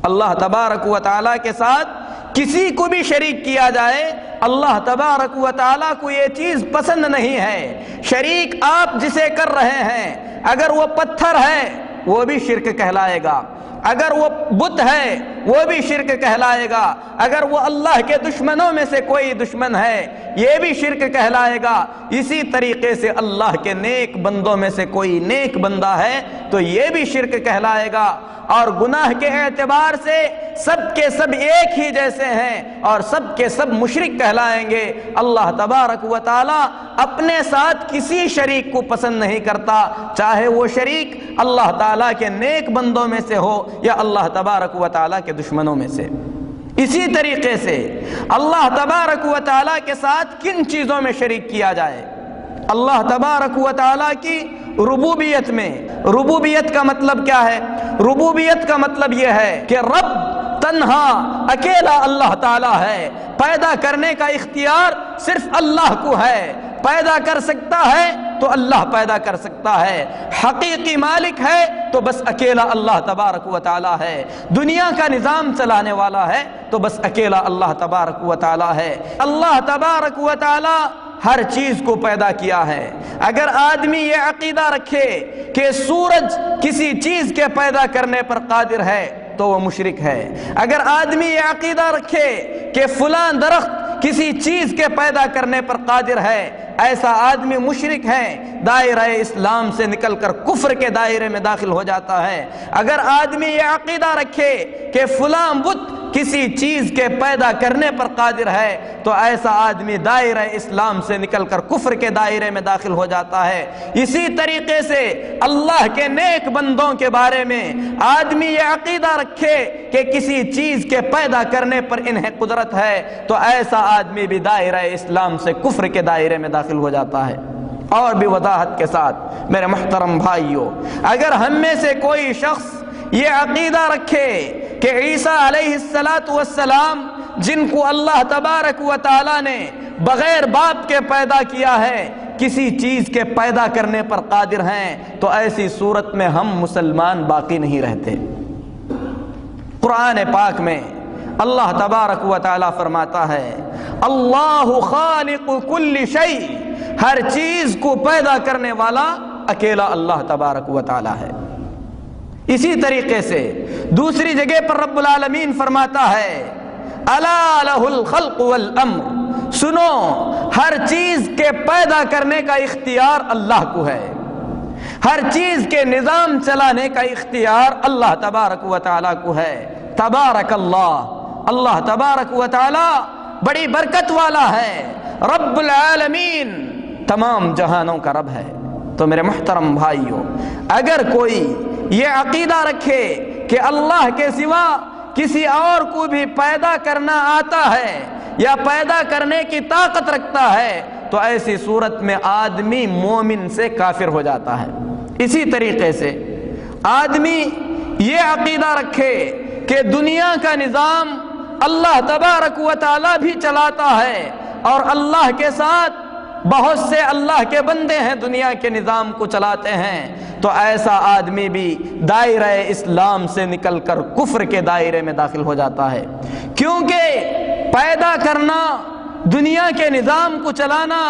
اللہ تبارک و تعالیٰ کے ساتھ کسی کو بھی شریک کیا جائے، اللہ تبارک و تعالیٰ کو یہ چیز پسند نہیں ہے۔ شریک آپ جسے کر رہے ہیں، اگر وہ پتھر ہے وہ بھی شرک کہلائے گا، اگر وہ بت ہے وہ بھی شرک کہلائے گا، اگر وہ اللہ کے دشمنوں میں سے کوئی دشمن ہے یہ بھی شرک کہلائے گا۔ اسی طریقے سے اللہ کے نیک بندوں میں سے کوئی نیک بندہ ہے تو یہ بھی شرک کہلائے گا۔ اور گناہ کے اعتبار سے سب کے سب ایک ہی جیسے ہیں اور سب کے سب مشرک کہلائیں گے۔ اللہ تبارک و تعالی اپنے ساتھ کسی شریک کو پسند نہیں کرتا، چاہے وہ شریک اللہ تعالیٰ کے نیک بندوں میں سے ہو یا اللہ تبارک و تعالیٰ کے دشمنوں میں سے۔ اسی طریقے سے اللہ تبارک و تعالیٰ کے ساتھ کن چیزوں میں شریک کیا جائے؟ اللہ تبارک و تعالیٰ کی ربوبیت میں۔ ربوبیت کا مطلب کیا ہے؟ ربوبیت کا مطلب یہ ہے کہ رب تنہا اکیلا اللہ تعالیٰ ہے، پیدا کرنے کا اختیار صرف اللہ کو ہے، پیدا کر سکتا ہے تو اللہ پیدا کر سکتا ہے، حقیقی مالک ہے تو بس اکیلا اللہ تبارک و تعالیٰ ہے، دنیا کا نظام چلانے والا ہے تو بس اکیلا اللہ تبارک و تعالیٰ ہے۔ اللہ تبارک و تعالیٰ ہر چیز کو پیدا کیا ہے۔ اگر آدمی یہ عقیدہ رکھے کہ سورج کسی چیز کے پیدا کرنے پر قادر ہے تو وہ مشرک ہے۔ اگر آدمی یہ عقیدہ رکھے کہ فلاں درخت کسی چیز کے پیدا کرنے پر قادر ہے، ایسا آدمی مشرک ہے، دائرہ اسلام سے نکل کر کفر کے دائرے میں داخل ہو جاتا ہے۔ اگر آدمی یہ عقیدہ رکھے کہ فلاں بت کسی چیز کے پیدا کرنے پر قادر ہے تو ایسا آدمی دائرہ اسلام سے نکل کر کفر کے دائرے میں داخل ہو جاتا ہے۔ اسی طریقے سے اللہ کے نیک بندوں کے بارے میں آدمی یہ عقیدہ رکھے کہ کسی چیز کے پیدا کرنے پر انہیں قدرت ہے تو ایسا آدمی بھی دائرہ اسلام سے کفر کے دائرے میں داخل ہو جاتا ہے۔ اور بھی وضاحت کے ساتھ میرے محترم بھائیوں، اگر ہم میں سے کوئی شخص یہ عقیدہ رکھے کہ عیسیٰ علیہ السلام جن کو اللہ تبارک و تعالی نے بغیر باپ کے پیدا کیا ہے کسی چیز کے پیدا کرنے پر قادر ہیں تو ایسی صورت میں ہم مسلمان باقی نہیں رہتے۔ قرآن پاک میں اللہ تبارک و تعالی فرماتا ہے اللہ خالق کل شیء، ہر چیز کو پیدا کرنے والا اکیلا اللہ تبارک و تعالی ہے۔ اسی طریقے سے دوسری جگہ پر رب العالمین فرماتا ہے الا لہ الخلق والامر، سنو ہر چیز کے پیدا کرنے کا اختیار اللہ کو ہے، ہر چیز کے نظام چلانے کا اختیار اللہ تبارک و تعالی کو ہے۔ تبارک اللہ تبارک و تعالی بڑی برکت والا ہے، رب العالمین تمام جہانوں کا رب ہے۔ تو میرے محترم بھائیوں، اگر کوئی یہ عقیدہ رکھے کہ اللہ کے سوا کسی اور کو بھی پیدا کرنا آتا ہے یا پیدا کرنے کی طاقت رکھتا ہے تو ایسی صورت میں آدمی مومن سے کافر ہو جاتا ہے۔ اسی طریقے سے آدمی یہ عقیدہ رکھے کہ دنیا کا نظام اللہ تبارک و تعالی بھی چلاتا ہے اور اللہ کے ساتھ بہت سے اللہ کے بندے ہیں دنیا کے نظام کو چلاتے ہیں تو ایسا آدمی بھی دائرہ اسلام سے نکل کر کفر کے دائرے میں داخل ہو جاتا ہے، کیونکہ پیدا کرنا، دنیا کے نظام کو چلانا،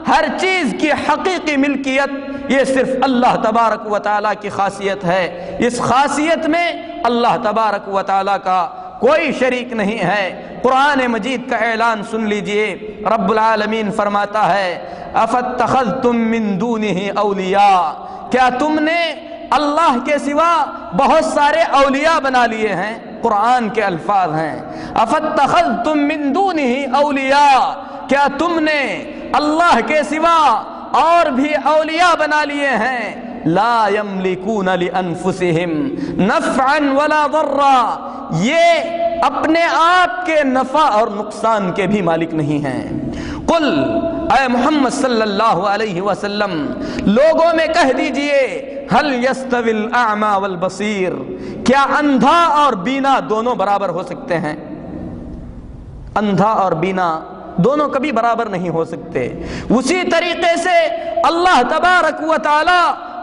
ہر چیز کی حقیقی ملکیت یہ صرف اللہ تبارک و تعالیٰ کی خاصیت ہے۔ اس خاصیت میں اللہ تبارک و تعالیٰ کا کوئی شریک نہیں ہے۔ قرآن مجید کا اعلان سن لیجئے، رب العالمین فرماتا ہے افاتخذتم من دونہ اولیاء، کیا تم نے اللہ کے سوا بہت سارے اولیاء بنا لیے ہیں؟ قرآن کے الفاظ ہیں افاتخذتم من دونہ اولیاء، کیا تم نے اللہ کے سوا اور بھی اولیاء بنا لیے ہیں؟ لا یملکون لانفسہم نفعا ولا ضرا، یہ اپنے آپ کے نفع اور نقصان کے بھی مالک نہیں ہیں۔ قل، اے محمد صلی اللہ علیہ وسلم لوگوں میں کہہ دیجئے هل يستوي الاعمى والبصیر، کیا اندھا اور بینا دونوں برابر ہو سکتے ہیں؟ اندھا اور بینا دونوں کبھی برابر نہیں ہو سکتے۔ اسی طریقے سے اللہ تبارک و تعالی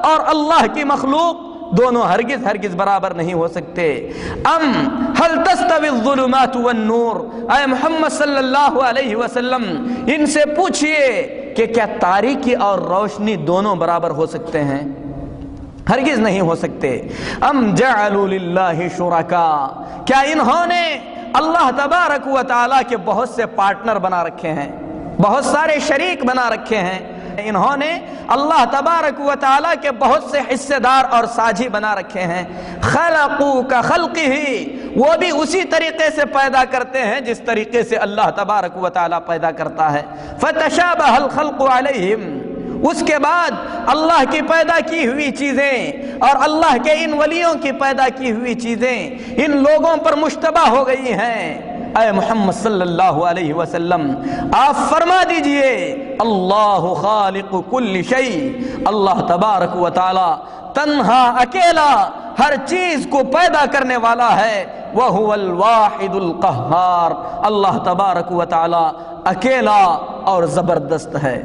اور اللہ کی مخلوق دونوں ہرگز برابر نہیں ہو سکتے۔ هل تستوي الظلمات والنور، اے محمد صلی اللہ علیہ وسلم ان سے پوچھئے کہ کیا تاریکی اور روشنی دونوں برابر ہو سکتے ہیں؟ ہرگز نہیں ہو سکتے۔ جعلوا للہ شرکاء، کیا انہوں نے اللہ تبارک و تعالیٰ کے بہت سے پارٹنر بنا رکھے ہیں، بہت سارے شریک بنا رکھے ہیں؟ انہوں نے اللہ تبارک و تعالیٰ کے بہت سے حصے دار اور ساجھی بنا رکھے ہیں۔ خلقوا کخلقہ، وہ بھی اسی طریقے سے پیدا کرتے ہیں جس طریقے سے اللہ تبارک و تعالیٰ پیدا کرتا ہے۔ فتشابہ الخلق علیہم، اس کے بعد اللہ کی پیدا کی ہوئی چیزیں اور اللہ کے ان ولیوں کی پیدا کی ہوئی چیزیں ان لوگوں پر مشتبہ ہو گئی ہیں۔ اے محمد صلی اللہ علیہ وسلم آپ فرما دیجئے اللہ خالق کل شیء، اللہ تبارک و تعالی تنہا اکیلا ہر چیز کو پیدا کرنے والا ہے۔ وَهُوَ الْوَاحِدُ الْقَهَّارُ، اللہ تبارک و تعالی اکیلا اور زبردست ہے۔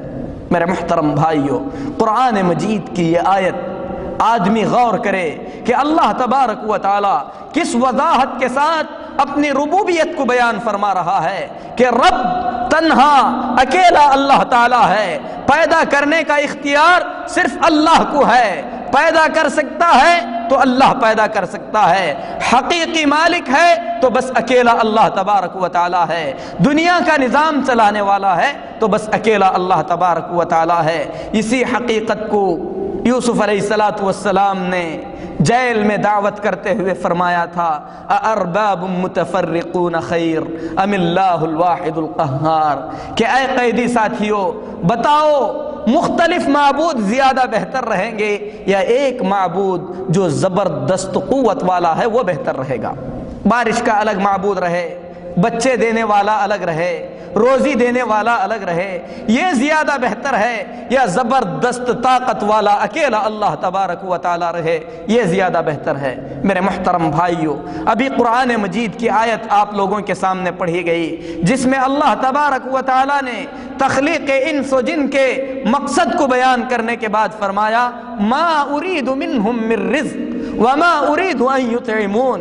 میرے محترم بھائیو، قرآن مجید کی یہ آیت آدمی غور کرے کہ اللہ تبارک و تعالی کس وضاحت کے ساتھ اپنی ربوبیت کو بیان فرما رہا ہے کہ رب تنہا اکیلا اللہ تعالی ہے، پیدا کرنے کا اختیار صرف اللہ کو ہے، پیدا کر سکتا ہے تو اللہ پیدا کر سکتا ہے، حقیقی مالک ہے تو بس اکیلا اللہ تبارک و تعالی ہے، دنیا کا نظام چلانے والا ہے تو بس اکیلا اللہ تبارک و تعالی ہے۔ اسی حقیقت کو یوسف علیہ السلام نے جیل میں دعوت کرتے ہوئے فرمایا تھا اَأَرْبَابٌ مُتَفَرِّقُونَ خَيْرٌ أَمِ اللَّهُ الْوَاحِدُ الْقَهَّارُ کہ اے قیدی ساتھیو بتاؤ مختلف معبود زیادہ بہتر رہیں گے یا ایک معبود جو زبردست قوت والا ہے وہ بہتر رہے گا؟ بارش کا الگ معبود رہے، بچے دینے والا الگ رہے، روزی دینے والا الگ رہے، یہ زیادہ بہتر ہے یا زبردست طاقت والا اکیلا اللہ تبارک و تعالی رہے یہ زیادہ بہتر ہے؟ میرے محترم بھائیو، ابھی قرآن مجید کی آیت آپ لوگوں کے سامنے پڑھی گئی جس میں اللہ تبارک و تعالی نے تخلیق انس و جن کے مقصد کو بیان کرنے کے بعد فرمایا ما اريد منهم من رزق وما اريد ان يطعمون،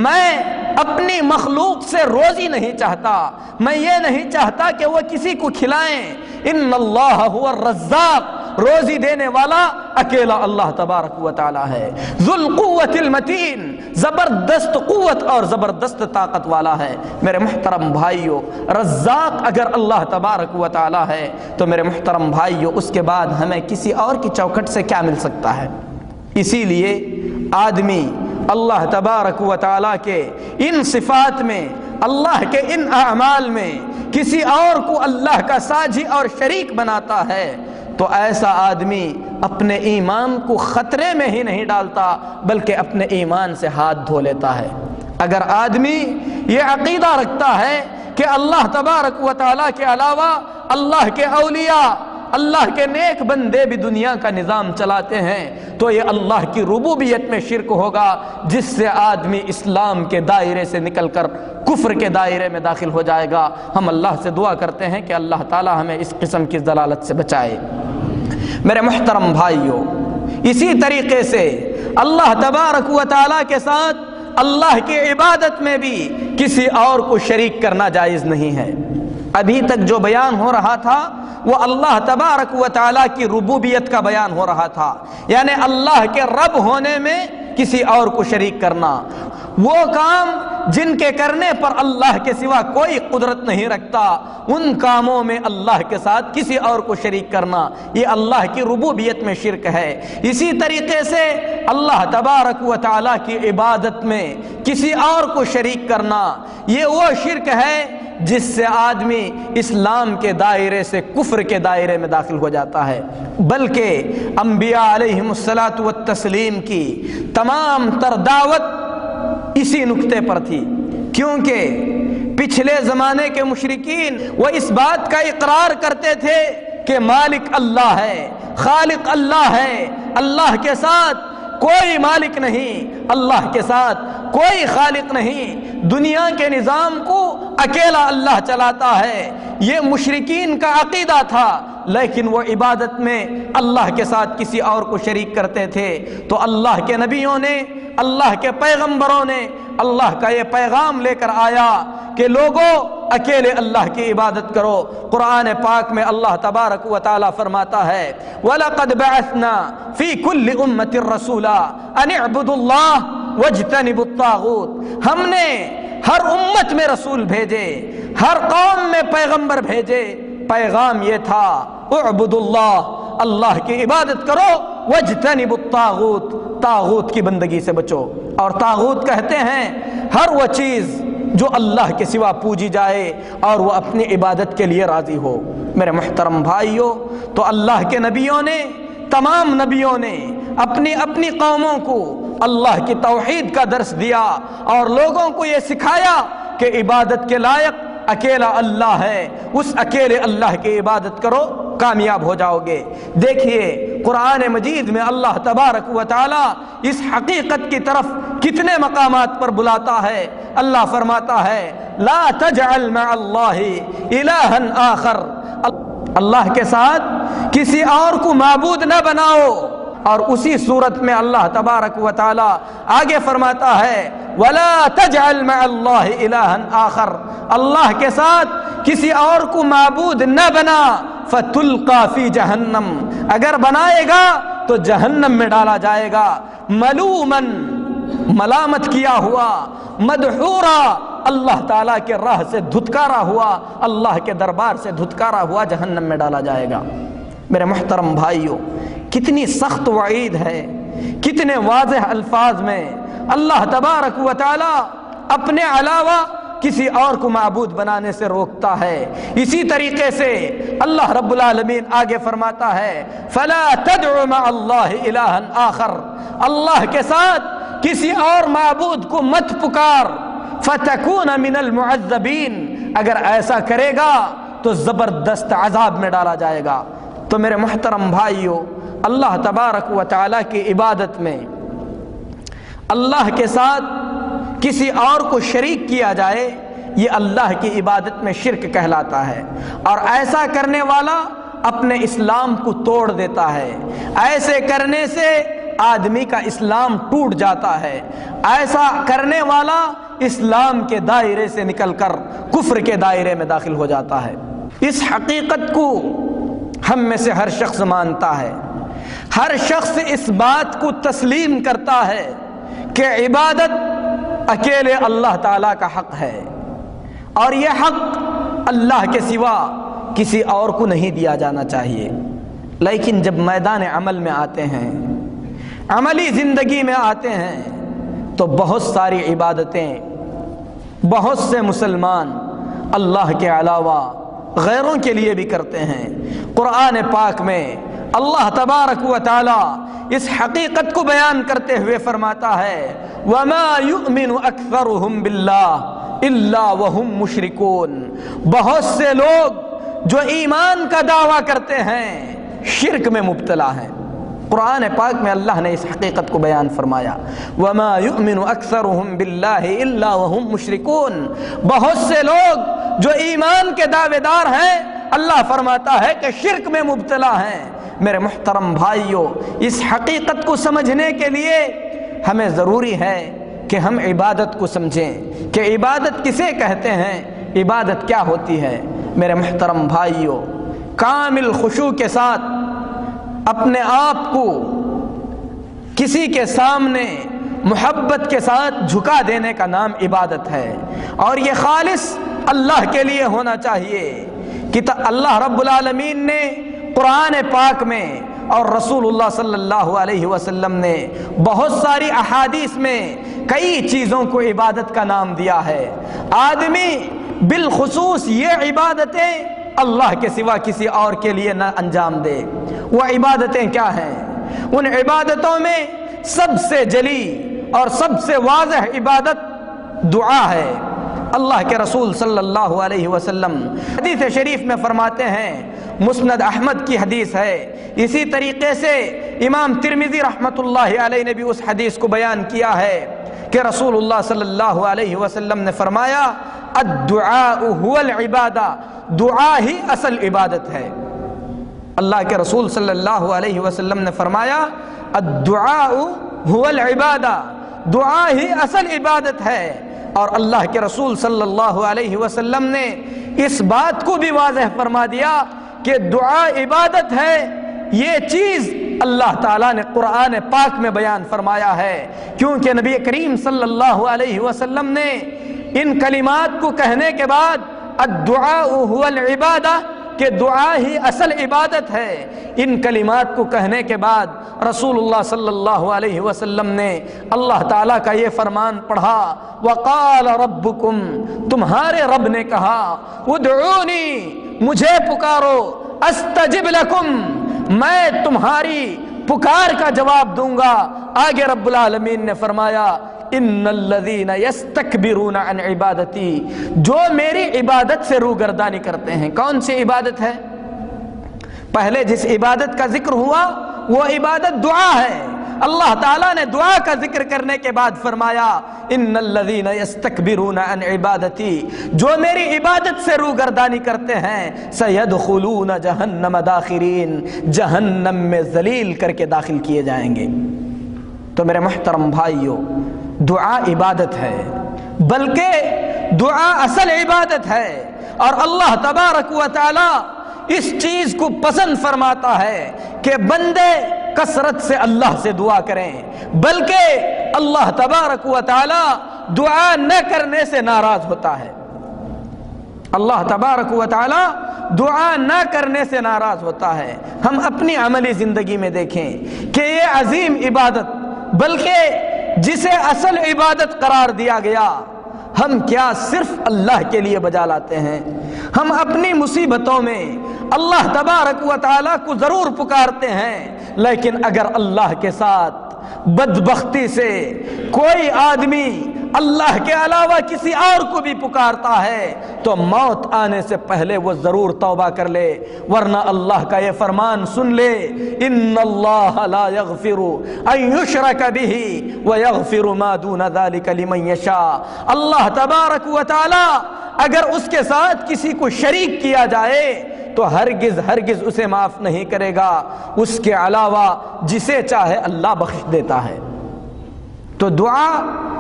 میں اپنی مخلوق سے روزی نہیں چاہتا، میں یہ نہیں چاہتا کہ وہ کسی کو کھلائیں، ان اللہ هو الرزاق، روزی دینے والا اکیلا اللہ تبارک و تعالی ہے، ذو القوت المتین، زبردست قوت اور زبردست طاقت والا ہے۔ میرے محترم بھائیو، رزاق اگر اللہ تبارک و تعالی ہے تو میرے محترم بھائیو اس کے بعد ہمیں کسی اور کی چوکھٹ سے کیا مل سکتا ہے؟ اسی لیے آدمی اللہ تبارک و تعالیٰ کے ان صفات میں، اللہ کے ان اعمال میں کسی اور کو اللہ کا ساجی اور شریک بناتا ہے تو ایسا آدمی اپنے ایمان کو خطرے میں ہی نہیں ڈالتا بلکہ اپنے ایمان سے ہاتھ دھو لیتا ہے۔ اگر آدمی یہ عقیدہ رکھتا ہے کہ اللہ تبارک و تعالیٰ کے علاوہ اللہ کے اولیاء، اللہ کے نیک بندے بھی دنیا کا نظام چلاتے ہیں تو یہ اللہ کی ربوبیت میں شرک ہوگا جس سے آدمی اسلام کے دائرے سے نکل کر کفر کے دائرے میں داخل ہو جائے گا۔ ہم اللہ سے دعا کرتے ہیں کہ اللہ تعالی ہمیں اس قسم کی ضلالت سے بچائے۔ میرے محترم بھائیو، اسی طریقے سے اللہ تبارک و تعالیٰ کے ساتھ اللہ کی عبادت میں بھی کسی اور کو شریک کرنا جائز نہیں ہے۔ ابھی تک جو بیان ہو رہا تھا وہ اللہ تبارک و تعالیٰ کی ربوبیت کا بیان ہو رہا تھا، یعنی اللہ کے رب ہونے میں کسی اور کو شریک کرنا، وہ کام جن کے کرنے پر اللہ کے سوا کوئی قدرت نہیں رکھتا ان کاموں میں اللہ کے ساتھ کسی اور کو شریک کرنا، یہ اللہ کی ربوبیت میں شرک ہے۔ اسی طریقے سے اللہ تبارک و تعالیٰ کی عبادت میں کسی اور کو شریک کرنا یہ وہ شرک ہے جس سے آدمی اسلام کے دائرے سے کفر کے دائرے میں داخل ہو جاتا ہے۔ بلکہ انبیاء علیہم الصلاۃ والتسلیم کی تمام تر دعوت اسی نقطے پر تھی، کیونکہ پچھلے زمانے کے مشرکین وہ اس بات کا اقرار کرتے تھے کہ مالک اللہ ہے، خالق اللہ ہے، اللہ کے ساتھ کوئی مالک نہیں، اللہ کے ساتھ کوئی خالق نہیں، دنیا کے نظام کو اکیلا اللہ چلاتا ہے، یہ مشرکین کا عقیدہ تھا۔ لیکن وہ عبادت میں اللہ کے ساتھ کسی اور کو شریک کرتے تھے، تو اللہ کے نبیوں نے، اللہ کے پیغمبروں نے اللہ کا یہ پیغام لے کر آیا کہ لوگوں اکیلے اللہ کی عبادت کرو۔ قرآن پاک میں اللہ تبارک و تعالی فرماتا ہے وَلَقَدْ بَعَثْنَا فِي كُلِّ أُمَّةٍ رَسُولًا أَنِ اعْبُدُوا اللَّهَ وَاجْتَنِبُوا الطَّاغُوتَ، ہم نے ہر امت میں رسول بھیجے، ہر قوم میں پیغمبر بھیجے، پیغام یہ تھا اعبدوا اللہ، اللہ کی عبادت کرو، واجتنبوا الطاغوت، طاغوت کی بندگی سے بچو۔ اور طاغوت کہتے ہیں ہر وہ چیز جو اللہ کے سوا پوجی جائے اور وہ اپنی عبادت کے لیے راضی ہو۔ میرے محترم بھائیوں، تو اللہ کے نبیوں نے، تمام نبیوں نے اپنی اپنی قوموں کو اللہ کی توحید کا درس دیا اور لوگوں کو یہ سکھایا کہ عبادت کے لائق اکیلا اللہ ہے، اس اکیلے اللہ کی عبادت کرو، کامیاب ہو جاؤ گے۔ دیکھیے قرآن مجید میں اللہ تبارک و تعالی اس حقیقت کی طرف کتنے مقامات پر بلاتا ہے۔ اللہ فرماتا ہے لا تجعل مع اللہ الہا آخر، اللہ کے ساتھ کسی اور کو معبود نہ بناؤ۔ اور اسی صورت میں اللہ تبارک و تعالی آگے فرماتا ہے وَلَا تَجْعَلْ مَعَ اللَّهِ إِلَٰهًا آخر، اللہ کے ساتھ کسی اور کو معبود نہ بنا، فَتُلْقَى فِي جَهَنَّمْ، اگر بنائے گا تو جہنم میں ڈالا جائے گا، ملوماً، ملامت کیا ہوا، مدحورا، اللہ تعالیٰ کے راہ سے دھتکارا ہوا، اللہ کے دربار سے دھتکارا ہوا جہنم میں ڈالا جائے گا۔ میرے محترم بھائیوں، کتنی سخت وعید ہے، کتنے واضح الفاظ میں اللہ تبارک و تعالی اپنے علاوہ کسی اور کو معبود بنانے سے روکتا ہے۔ اسی طریقے سے اللہ رب العالمین آگے فرماتا ہے فَلَا تَدْعُ مَعَ اللَّهِ إِلَٰهًا آخَرَ، اللہ کے ساتھ کسی اور معبود کو مت پکار، فَتَكُونَ مِنَ الْمُعَذَّبِينَ، اگر ایسا کرے گا تو زبردست عذاب میں ڈالا جائے گا۔ تو میرے محترم بھائیو، اللہ تبارک و تعالیٰ کی عبادت میں اللہ کے ساتھ کسی اور کو شریک کیا جائے، یہ اللہ کی عبادت میں شرک کہلاتا ہے، اور ایسا کرنے والا اپنے اسلام کو توڑ دیتا ہے۔ ایسے کرنے سے آدمی کا اسلام ٹوٹ جاتا ہے، ایسا کرنے والا اسلام کے دائرے سے نکل کر کفر کے دائرے میں داخل ہو جاتا ہے۔ اس حقیقت کو ہم میں سے ہر شخص مانتا ہے، ہر شخص اس بات کو تسلیم کرتا ہے کہ عبادت اکیلے اللہ تعالیٰ کا حق ہے، اور یہ حق اللہ کے سوا کسی اور کو نہیں دیا جانا چاہیے۔ لیکن جب میدان عمل میں آتے ہیں، عملی زندگی میں آتے ہیں، تو بہت ساری عبادتیں بہت سے مسلمان اللہ کے علاوہ غیروں کے لیے بھی کرتے ہیں۔ قرآن پاک میں اللہ تبارک و تعالی اس حقیقت کو بیان کرتے ہوئے فرماتا ہے وَمَا يُؤْمِنُ أَكْثَرُهُمْ بِاللَّهِ إِلَّا وَهُمْ مُشْرِكُونَ، بہت سے لوگ جو ایمان کا دعویٰ کرتے ہیں شرک میں مبتلا ہیں۔ قرآن پاک میں اللہ نے اس حقیقت کو بیان فرمایا وَمَا يُؤْمِنُ أَكْثَرُهُمْ بِاللَّهِ إِلَّا وَهُمْ مُشْرِكُونَ، بہت سے لوگ جو ایمان کے دعوے دار ہیں اللہ فرماتا ہے کہ شرک میں مبتلا ہیں۔ میرے محترم بھائیوں، اس حقیقت کو سمجھنے کے لیے ہمیں ضروری ہے کہ ہم عبادت کو سمجھیں کہ عبادت کسے کہتے ہیں، عبادت کیا ہوتی ہے۔ میرے محترم بھائیوں، کامل خشوع کے ساتھ اپنے آپ کو کسی کے سامنے محبت کے ساتھ جھکا دینے کا نام عبادت ہے، اور یہ خالص اللہ کے لیے ہونا چاہیے کہ اللہ رب العالمین نے قرآن پاک میں اور رسول اللہ صلی اللہ علیہ وسلم نے بہت ساری احادیث میں کئی چیزوں کو عبادت کا نام دیا ہے۔ آدمی بالخصوص یہ عبادتیں اللہ کے سوا کسی اور کے لیے نہ انجام دے۔ وہ عبادتیں کیا ہیں؟ ان عبادتوں میں سب سے جلی اور سب سے واضح عبادت دعا ہے۔ اللہ کے رسول صلی اللہ علیہ وسلم حدیث شریف میں فرماتے ہیں، مسند احمد کی حدیث ہے، اسی طریقے سے امام ترمذی رحمۃ اللہ علیہ نے بھی اس حدیث کو بیان کیا ہے کہ رسول اللہ صلی اللہ علیہ وسلم نے فرمایا الدعاء هو العبادہ، دعا ہی اصل عبادت ہے۔ اللہ کے رسول صلی اللہ علیہ وسلم نے فرمایا الدعاء هو العبادہ، دعا ہی اصل عبادت ہے، اور اللہ کے رسول صلی اللہ علیہ وسلم نے اس بات کو بھی واضح فرما دیا کہ دعا عبادت ہے۔ یہ چیز اللہ تعالیٰ نے قرآن پاک میں بیان فرمایا ہے، کیونکہ نبی کریم صلی اللہ علیہ وسلم نے ان کلمات کو کہنے کے بعد الدعاء هو العبادہ کہ دعا ہی اصل عبادت ہے، ان کلمات کو کہنے کے بعد رسول اللہ صلی اللہ علیہ وسلم نے اللہ تعالیٰ کا یہ فرمان پڑھا وقال ربکم، تمہارے رب نے کہا ادعونی، مجھے پکارو، استجب لکم، میں تمہاری پکار کا جواب دوں گا۔ آگے رب العالمین نے فرمایا ان الذین یستکبرون عن عبادتی، جو میری عبادت سے روگردانی کرتے ہیں۔ کون سی عبادت ہے؟ پہلے جس عبادت کا ذکر ہوا وہ عبادت دعا ہے۔ اللہ تعالیٰ نے دعا کا ذکر کرنے کے بعد فرمایا ان الذین یستکبرون عن عبادتی، جو میری عبادت سے روگردانی کرتے ہیں سیدخلون جہنم داخرین، جہنم میں ذلیل کر کے داخل کیے جائیں گے۔ تو میرے محترم بھائیوں، دعا عبادت ہے، بلکہ دعا اصل عبادت ہے، اور اللہ تبارک و تعالی اس چیز کو پسند فرماتا ہے کہ بندے کثرت سے اللہ سے دعا کریں، بلکہ اللہ تبارک و تعالی دعا نہ کرنے سے ناراض ہوتا ہے۔ اللہ تبارک و تعالی دعا نہ کرنے سے ناراض ہوتا ہے۔ ہم اپنی عملی زندگی میں دیکھیں کہ یہ عظیم عبادت، بلکہ جسے اصل عبادت قرار دیا گیا، ہم کیا صرف اللہ کے لیے بجا لاتے ہیں؟ ہم اپنی مصیبتوں میں اللہ تبارک و تعالیٰ کو ضرور پکارتے ہیں، لیکن اگر اللہ کے ساتھ بدبختی سے کوئی آدمی اللہ کے علاوہ کسی اور کو بھی پکارتا ہے تو موت آنے سے پہلے وہ ضرور توبہ کر لے، ورنہ اللہ کا یہ فرمان سن لے، ان اللہ لا یغفر ان یشرک بہ ویغفر ما دون ذلک لمن یشاء۔ اللہ تبارک و تعالی اگر اس کے ساتھ کسی کو شریک کیا جائے تو ہرگز اسے معاف نہیں کرے گا، اس کے علاوہ جسے چاہے اللہ بخش دیتا ہے۔ تو دعا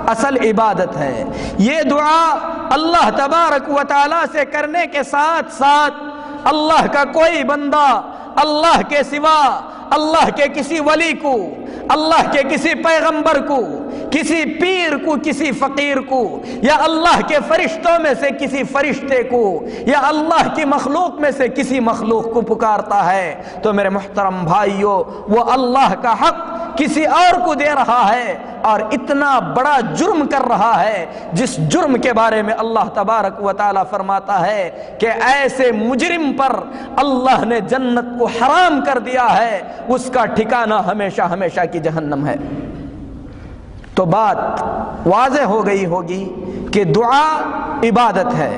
اصل عبادت ہے۔ یہ دعا اللہ تبارک و تعالیٰ سے کرنے کے ساتھ ساتھ اللہ کا کوئی بندہ اللہ کے سوا اللہ کے کسی ولی کو، اللہ کے کسی پیغمبر کو، کسی پیر کو، کسی فقیر کو، یا اللہ کے فرشتوں میں سے کسی فرشتے کو، یا اللہ کی مخلوق میں سے کسی مخلوق کو پکارتا ہے تو میرے محترم بھائیوں، وہ اللہ کا حق کسی اور کو دے رہا ہے اور اتنا بڑا جرم کر رہا ہے جس جرم کے بارے میں اللہ تبارک و تعالی فرماتا ہے کہ ایسے مجرم پر اللہ نے جنت کو حرام کر دیا ہے، اس کا ٹھکانہ ہمیشہ ہمیشہ کی جہنم ہے۔ تو بات واضح ہو گئی ہوگی کہ دعا عبادت ہے،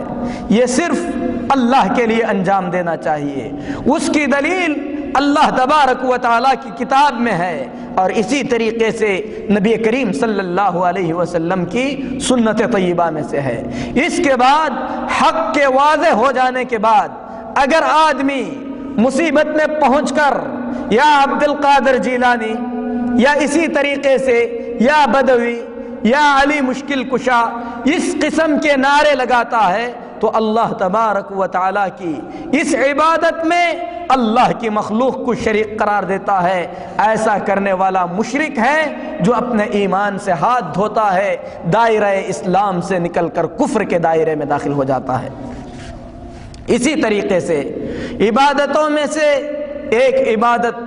یہ صرف اللہ کے لیے انجام دینا چاہیے۔ اس کی دلیل اللہ تبارک و تعالیٰ کی کتاب میں ہے اور اسی طریقے سے نبی کریم صلی اللہ علیہ وسلم کی سنت طیبہ میں سے ہے۔ اس کے بعد حق کے واضح ہو جانے کے بعد اگر آدمی مصیبت میں پہنچ کر یا عبد القادر جیلانی یا اسی طریقے سے یا بدوی یا علی مشکل کشا اس قسم کے نعرے لگاتا ہے تو اللہ تبارک و تعالیٰ کی اس عبادت میں اللہ کی مخلوق کو شریک قرار دیتا ہے۔ ایسا کرنے والا مشرک ہے جو اپنے ایمان سے ہاتھ دھوتا ہے، دائرہ اسلام سے نکل کر کفر کے دائرے میں داخل ہو جاتا ہے۔ اسی طریقے سے عبادتوں میں سے ایک عبادت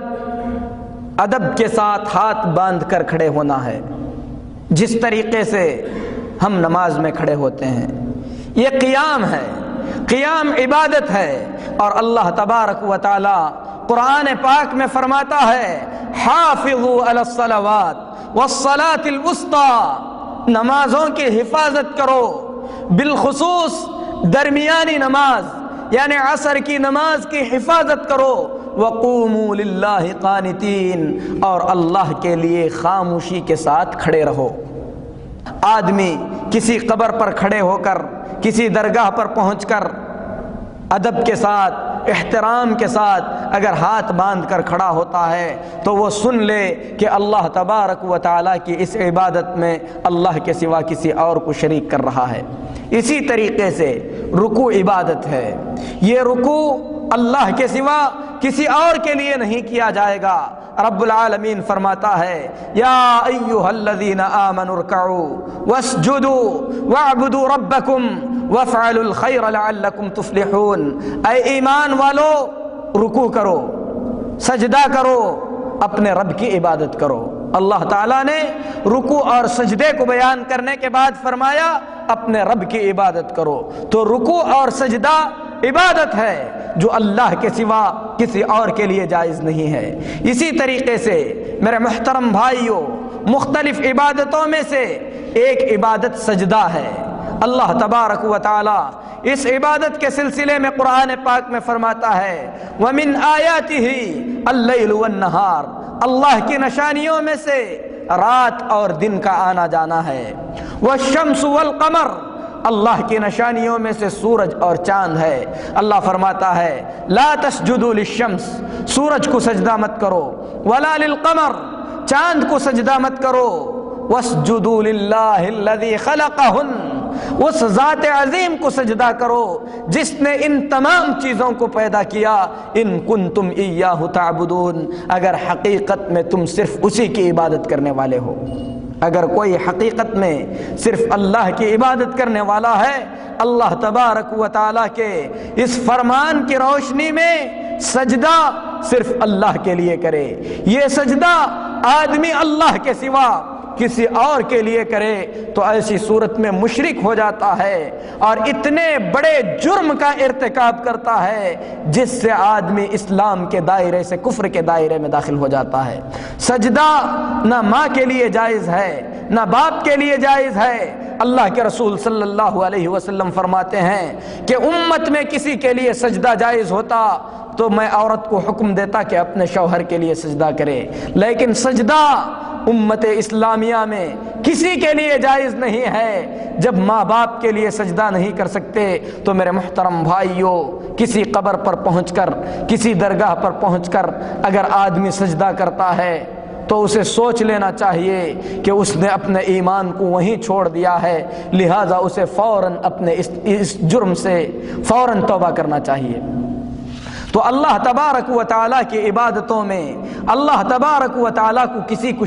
ادب کے ساتھ ہاتھ باندھ کر کھڑے ہونا ہے، جس طریقے سے ہم نماز میں کھڑے ہوتے ہیں۔ یہ قیام ہے، قیام عبادت ہے، اور اللہ تبارک و تعالی قرآن پاک میں فرماتا ہے حافظوا علی الصلوات والصلاة الوسطی، نمازوں کی حفاظت کرو، بالخصوص درمیانی نماز یعنی عصر کی نماز کی حفاظت کرو، وقوموا للہ قانتین، اور اللہ کے لیے خاموشی کے ساتھ کھڑے رہو۔ آدمی کسی قبر پر کھڑے ہو کر، کسی درگاہ پر پہنچ کر ادب کے ساتھ، احترام کے ساتھ اگر ہاتھ باندھ کر کھڑا ہوتا ہے تو وہ سن لے کہ اللہ تبارک و تعالیٰ کی اس عبادت میں اللہ کے سوا کسی اور کو شریک کر رہا ہے۔ اسی طریقے سے رکوع عبادت ہے، یہ رکوع اللہ کے سوا کسی اور کے لیے نہیں کیا جائے گا۔ رب العالمین فرماتا ہے یا ایھا الذین آمنوا ارکعوا واسجدوا واعبدوا ربکم وافعلوا الخیر لعلکم تفلحون، اے ایمان والو رکوع کرو، سجدہ کرو، اپنے رب کی عبادت کرو۔ اللہ تعالیٰ نے رکوع اور سجدے کو بیان کرنے کے بعد فرمایا اپنے رب کی عبادت کرو، تو رکوع اور سجدہ عبادت ہے جو اللہ کے سوا کسی اور کے لیے جائز نہیں ہے۔ اسی طریقے سے میرے محترم بھائیوں، مختلف عبادتوں میں سے ایک عبادت سجدہ ہے۔ اللہ تبارک و تعالی اس عبادت کے سلسلے میں قرآن پاک میں فرماتا ہے وَمِنْ آیَاتِهِ اللَّيْلُ وَالنَّهَارُ، اللہ کی نشانیوں میں سے رات اور دن کا آنا جانا ہے۔ وَالشَّمْسُ وَالْقَمَرُ، اللہ کی نشانیوں میں سے سورج اور چاند ہے۔ اللہ فرماتا ہے لا تسجدوا للشمس، سورج کو سجدہ مت کرو، ولا للقمر، چاند کو سجدہ مت کرو، واسجدوا للہ الذی خلقہن، اس ذات عظیم کو سجدہ کرو جس نے ان تمام چیزوں کو پیدا کیا، ان کنتم ایاہ تعبدون، اگر حقیقت میں تم صرف اسی کی عبادت کرنے والے ہو۔ اگر کوئی حقیقت میں صرف اللہ کی عبادت کرنے والا ہے، اللہ تبارک و تعالیٰ کے اس فرمان کی روشنی میں سجدہ صرف اللہ کے لیے کرے۔ یہ سجدہ آدمی اللہ کے سوا کسی اور کے لیے کرے تو ایسی صورت میں مشرک ہو جاتا ہے اور اتنے بڑے جرم کا ارتکاب کرتا ہے جس سے آدمی اسلام کے دائرے سے کفر کے دائرے میں داخل ہو جاتا ہے۔ سجدہ نہ ماں کے لیے جائز ہے، نہ باپ کے لیے جائز ہے۔ اللہ کے رسول صلی اللہ علیہ وسلم فرماتے ہیں کہ امت میں کسی کے لیے سجدہ جائز ہوتا تو میں عورت کو حکم دیتا کہ اپنے شوہر کے لیے سجدہ کرے، لیکن سجدہ امت اسلامیہ میں کسی کے لیے جائز نہیں ہے۔ جب ماں باپ کے لیے سجدہ نہیں کر سکتے تو میرے محترم بھائیوں، کسی قبر پر پہنچ کر، کسی درگاہ پر پہنچ کر اگر آدمی سجدہ کرتا ہے تو اسے سوچ لینا چاہیے کہ اس نے اپنے ایمان کو وہیں چھوڑ دیا ہے، لہٰذا اسے فوراً اپنے اس جرم سے فوراً توبہ کرنا چاہیے۔ تو اللہ تبارک و تعالیٰ کی عبادتوں میں اللہ تبارک و تعالیٰ کو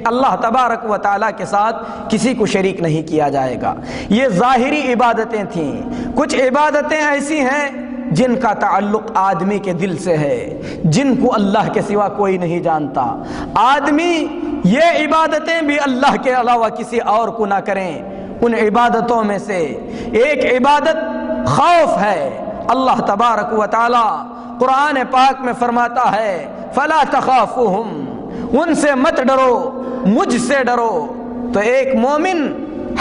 اللہ تبارک و تعالیٰ کے ساتھ کسی کو شریک نہیں کیا جائے گا۔ یہ ظاہری عبادتیں تھیں۔ کچھ عبادتیں ایسی ہیں جن کا تعلق آدمی کے دل سے ہے، جن کو اللہ کے سوا کوئی نہیں جانتا۔ آدمی یہ عبادتیں بھی اللہ کے علاوہ کسی اور کو نہ کریں۔ ان عبادتوں میں سے ایک عبادت خوف ہے۔ اللہ تبارک و تعالی قرآن پاک میں فرماتا ہے فَلَا تَخَافُوهُمْ، ان سے مت ڈرو، مجھ سے ڈرو۔ تو ایک مومن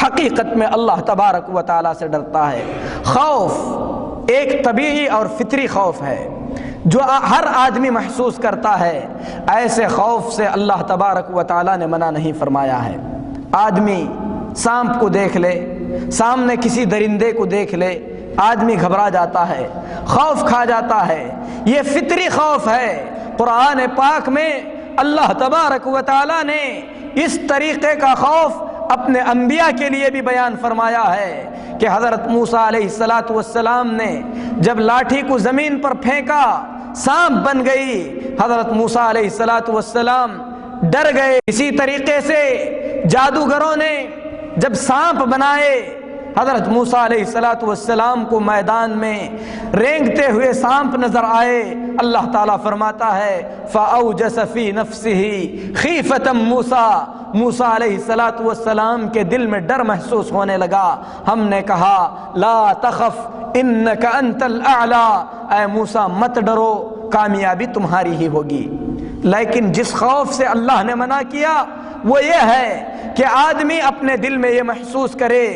حقیقت میں اللہ تبارک و تعالی سے ڈرتا ہے۔ خوف ایک طبیعی اور فطری خوف ہے جو ہر آدمی محسوس کرتا ہے۔ ایسے خوف سے اللہ تبارک و تعالی نے منع نہیں فرمایا ہے۔ آدمی سانپ کو دیکھ لے، سامنے کسی درندے کو دیکھ لے، آدمی گھبرا جاتا ہے، خوف کھا جاتا ہے۔ یہ فطری خوف ہے۔ قرآن پاک میں اللہ تبارک و تعالی نے اس طریقے کا خوف اپنے انبیاء کے لیے بھی بیان فرمایا ہے کہ حضرت موسیٰ علیہ السلام نے جب لاٹھی کو زمین پر پھینکا سانپ بن گئی، حضرت موسیٰ علیہ السلام ڈر گئے۔ اسی طریقے سے جادوگروں نے جب سانپ بنائے، حضرت موسیٰ علیہ السلام کو میدان میں رینگتے ہوئے سانپ نظر آئے۔ اللہ تعالیٰ فرماتا ہے فَأَوْجَسَ فِي نَفْسِهِ خِيفَةً مُوسَىٰ، موسیٰ علیہ السلام کے دل میں ڈر محسوس ہونے لگا۔ ہم نے کہا لا تخف انک انت الاعلی، اے موسیٰ مت ڈرو، کامیابی تمہاری ہی ہوگی۔ لیکن جس خوف سے اللہ نے منع کیا وہ یہ ہے کہ آدمی اپنے دل میں یہ محسوس کرے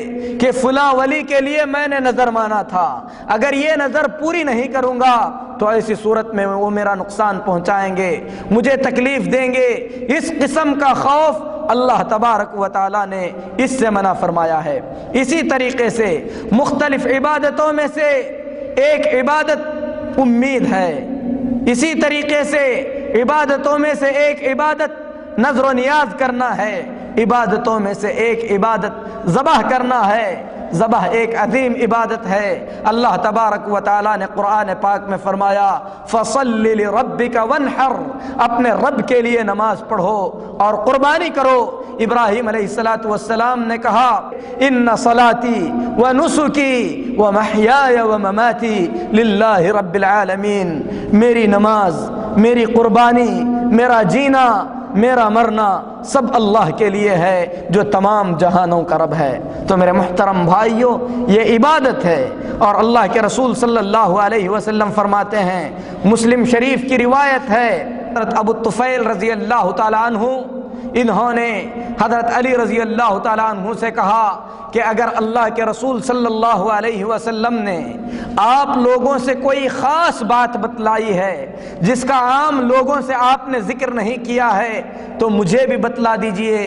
کہ فلاں ولی کے لیے میں نے نظر مانا تھا، اگر یہ نظر پوری نہیں کروں گا تو ایسی صورت میں وہ میرا نقصان پہنچائیں گے، مجھے تکلیف دیں گے۔ اس قسم کا خوف اللہ تبارک و تعالی نے اس سے منع فرمایا ہے۔ اسی طریقے سے مختلف عبادتوں میں سے ایک عبادت امید ہے۔ اسی طریقے سے عبادتوں میں سے ایک عبادت نظر و نیاز کرنا ہے۔ عبادتوں میں سے ایک عبادت ذبح کرنا ہے۔ ذبح ایک عظیم عبادت ہے۔ اللہ تبارک و تعالی نے قرآن پاک میں فرمایا فَصَلِّ لِرَبِّكَ وَانْحَرْ، اپنے رب کے لیے نماز پڑھو اور قربانی کرو۔ ابراہیم علیہ السلام نے کہا ان صلاتي ونسكي ومحياي ومماتي للہ رب العالمین، میری نماز، میری قربانی، میرا جینا، میرا مرنا سب اللہ کے لیے ہے جو تمام جہانوں کا رب ہے۔ تو میرے محترم بھائیوں، یہ عبادت ہے اور اللہ کے رسول صلی اللہ علیہ وسلم فرماتے ہیں، مسلم شریف کی روایت ہے، حضرت ابو الطفیل رضی اللہ تعالی عنہ انہوں نے حضرت علی رضی اللہ تعالیٰ عنہ سے کہا کہ اگر اللہ کے رسول صلی اللہ علیہ وسلم نے آپ لوگوں سے کوئی خاص بات بتلائی ہے جس کا عام لوگوں سے آپ نے ذکر نہیں کیا ہے تو مجھے بھی بتلا دیجئے۔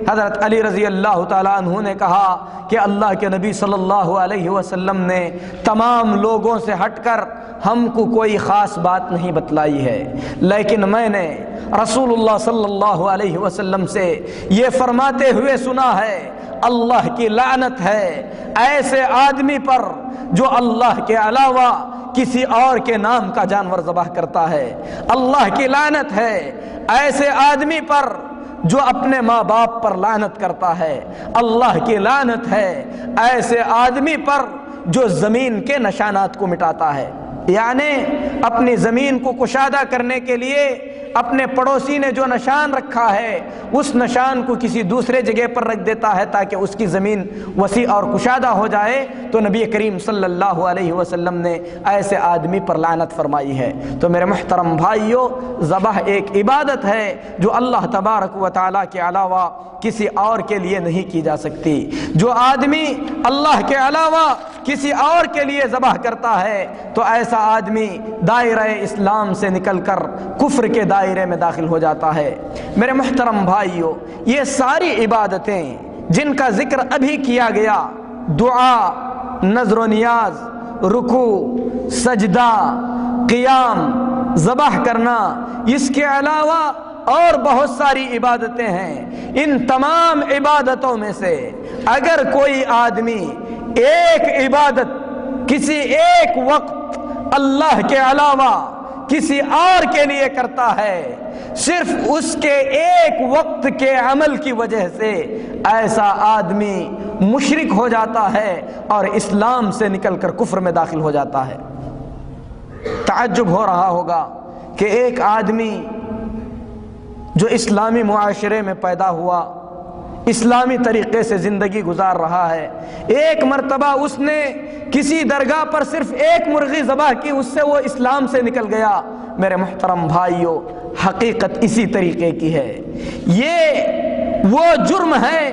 حضرت علی رضی اللہ تعالیٰ عنہ نے کہا کہ اللہ کے نبی صلی اللہ علیہ وسلم نے تمام لوگوں سے ہٹ کر ہم کو کوئی خاص بات نہیں بتلائی ہے، لیکن میں نے رسول اللہ صلی اللہ علیہ وسلم سے یہ فرماتے ہوئے سنا ہے اللہ کی لعنت ہے ایسے آدمی پر جو اللہ کے علاوہ کسی اور کے نام کا جانور ذبح کرتا ہے۔ اللہ کی لعنت ہے ایسے آدمی پر جو اپنے ماں باپ پر لعنت کرتا ہے، اللہ کی لعنت ہے ایسے آدمی پر جو زمین کے نشانات کو مٹاتا ہے۔ یعنی اپنی زمین کو کشادہ کرنے کے لیے اپنے پڑوسی نے جو نشان رکھا ہے اس نشان کو کسی دوسرے جگہ پر رکھ دیتا ہے تاکہ اس کی زمین وسیع اور کشادہ ہو جائے، تو نبی کریم صلی اللہ علیہ وسلم نے ایسے آدمی پر لعنت فرمائی ہے۔ تو میرے محترم بھائیوں، ذبح ایک عبادت ہے جو اللہ تبارک و تعالیٰ کے علاوہ کسی اور کے لیے نہیں کی جا سکتی۔ جو آدمی اللہ کے علاوہ کسی اور کے لیے ذبح کرتا ہے تو ایسا آدمی دائرہ اسلام سے نکل کر کفر کے دائرے میں داخل ہو جاتا ہے۔ میرے محترم بھائیوں، یہ ساری عبادتیں جن کا ذکر ابھی کیا گیا، دعا، نذر و نیاز، رکوع، سجدہ، قیام، ذبح کرنا، اس کے علاوہ اور بہت ساری عبادتیں ہیں۔ ان تمام عبادتوں میں سے اگر کوئی آدمی ایک عبادت کسی ایک وقت اللہ کے علاوہ کسی اور کے لیے کرتا ہے، صرف اس کے ایک وقت کے عمل کی وجہ سے ایسا آدمی مشرک ہو جاتا ہے اور اسلام سے نکل کر کفر میں داخل ہو جاتا ہے۔ تعجب ہو رہا ہوگا کہ ایک آدمی جو اسلامی معاشرے میں پیدا ہوا، اسلامی طریقے سے زندگی گزار رہا ہے، ایک مرتبہ اس نے کسی درگاہ پر صرف ایک مرغی ذبح کی، اس سے وہ اسلام سے نکل گیا۔ میرے محترم بھائیوں، حقیقت اسی طریقے کی ہے۔ یہ وہ جرم ہے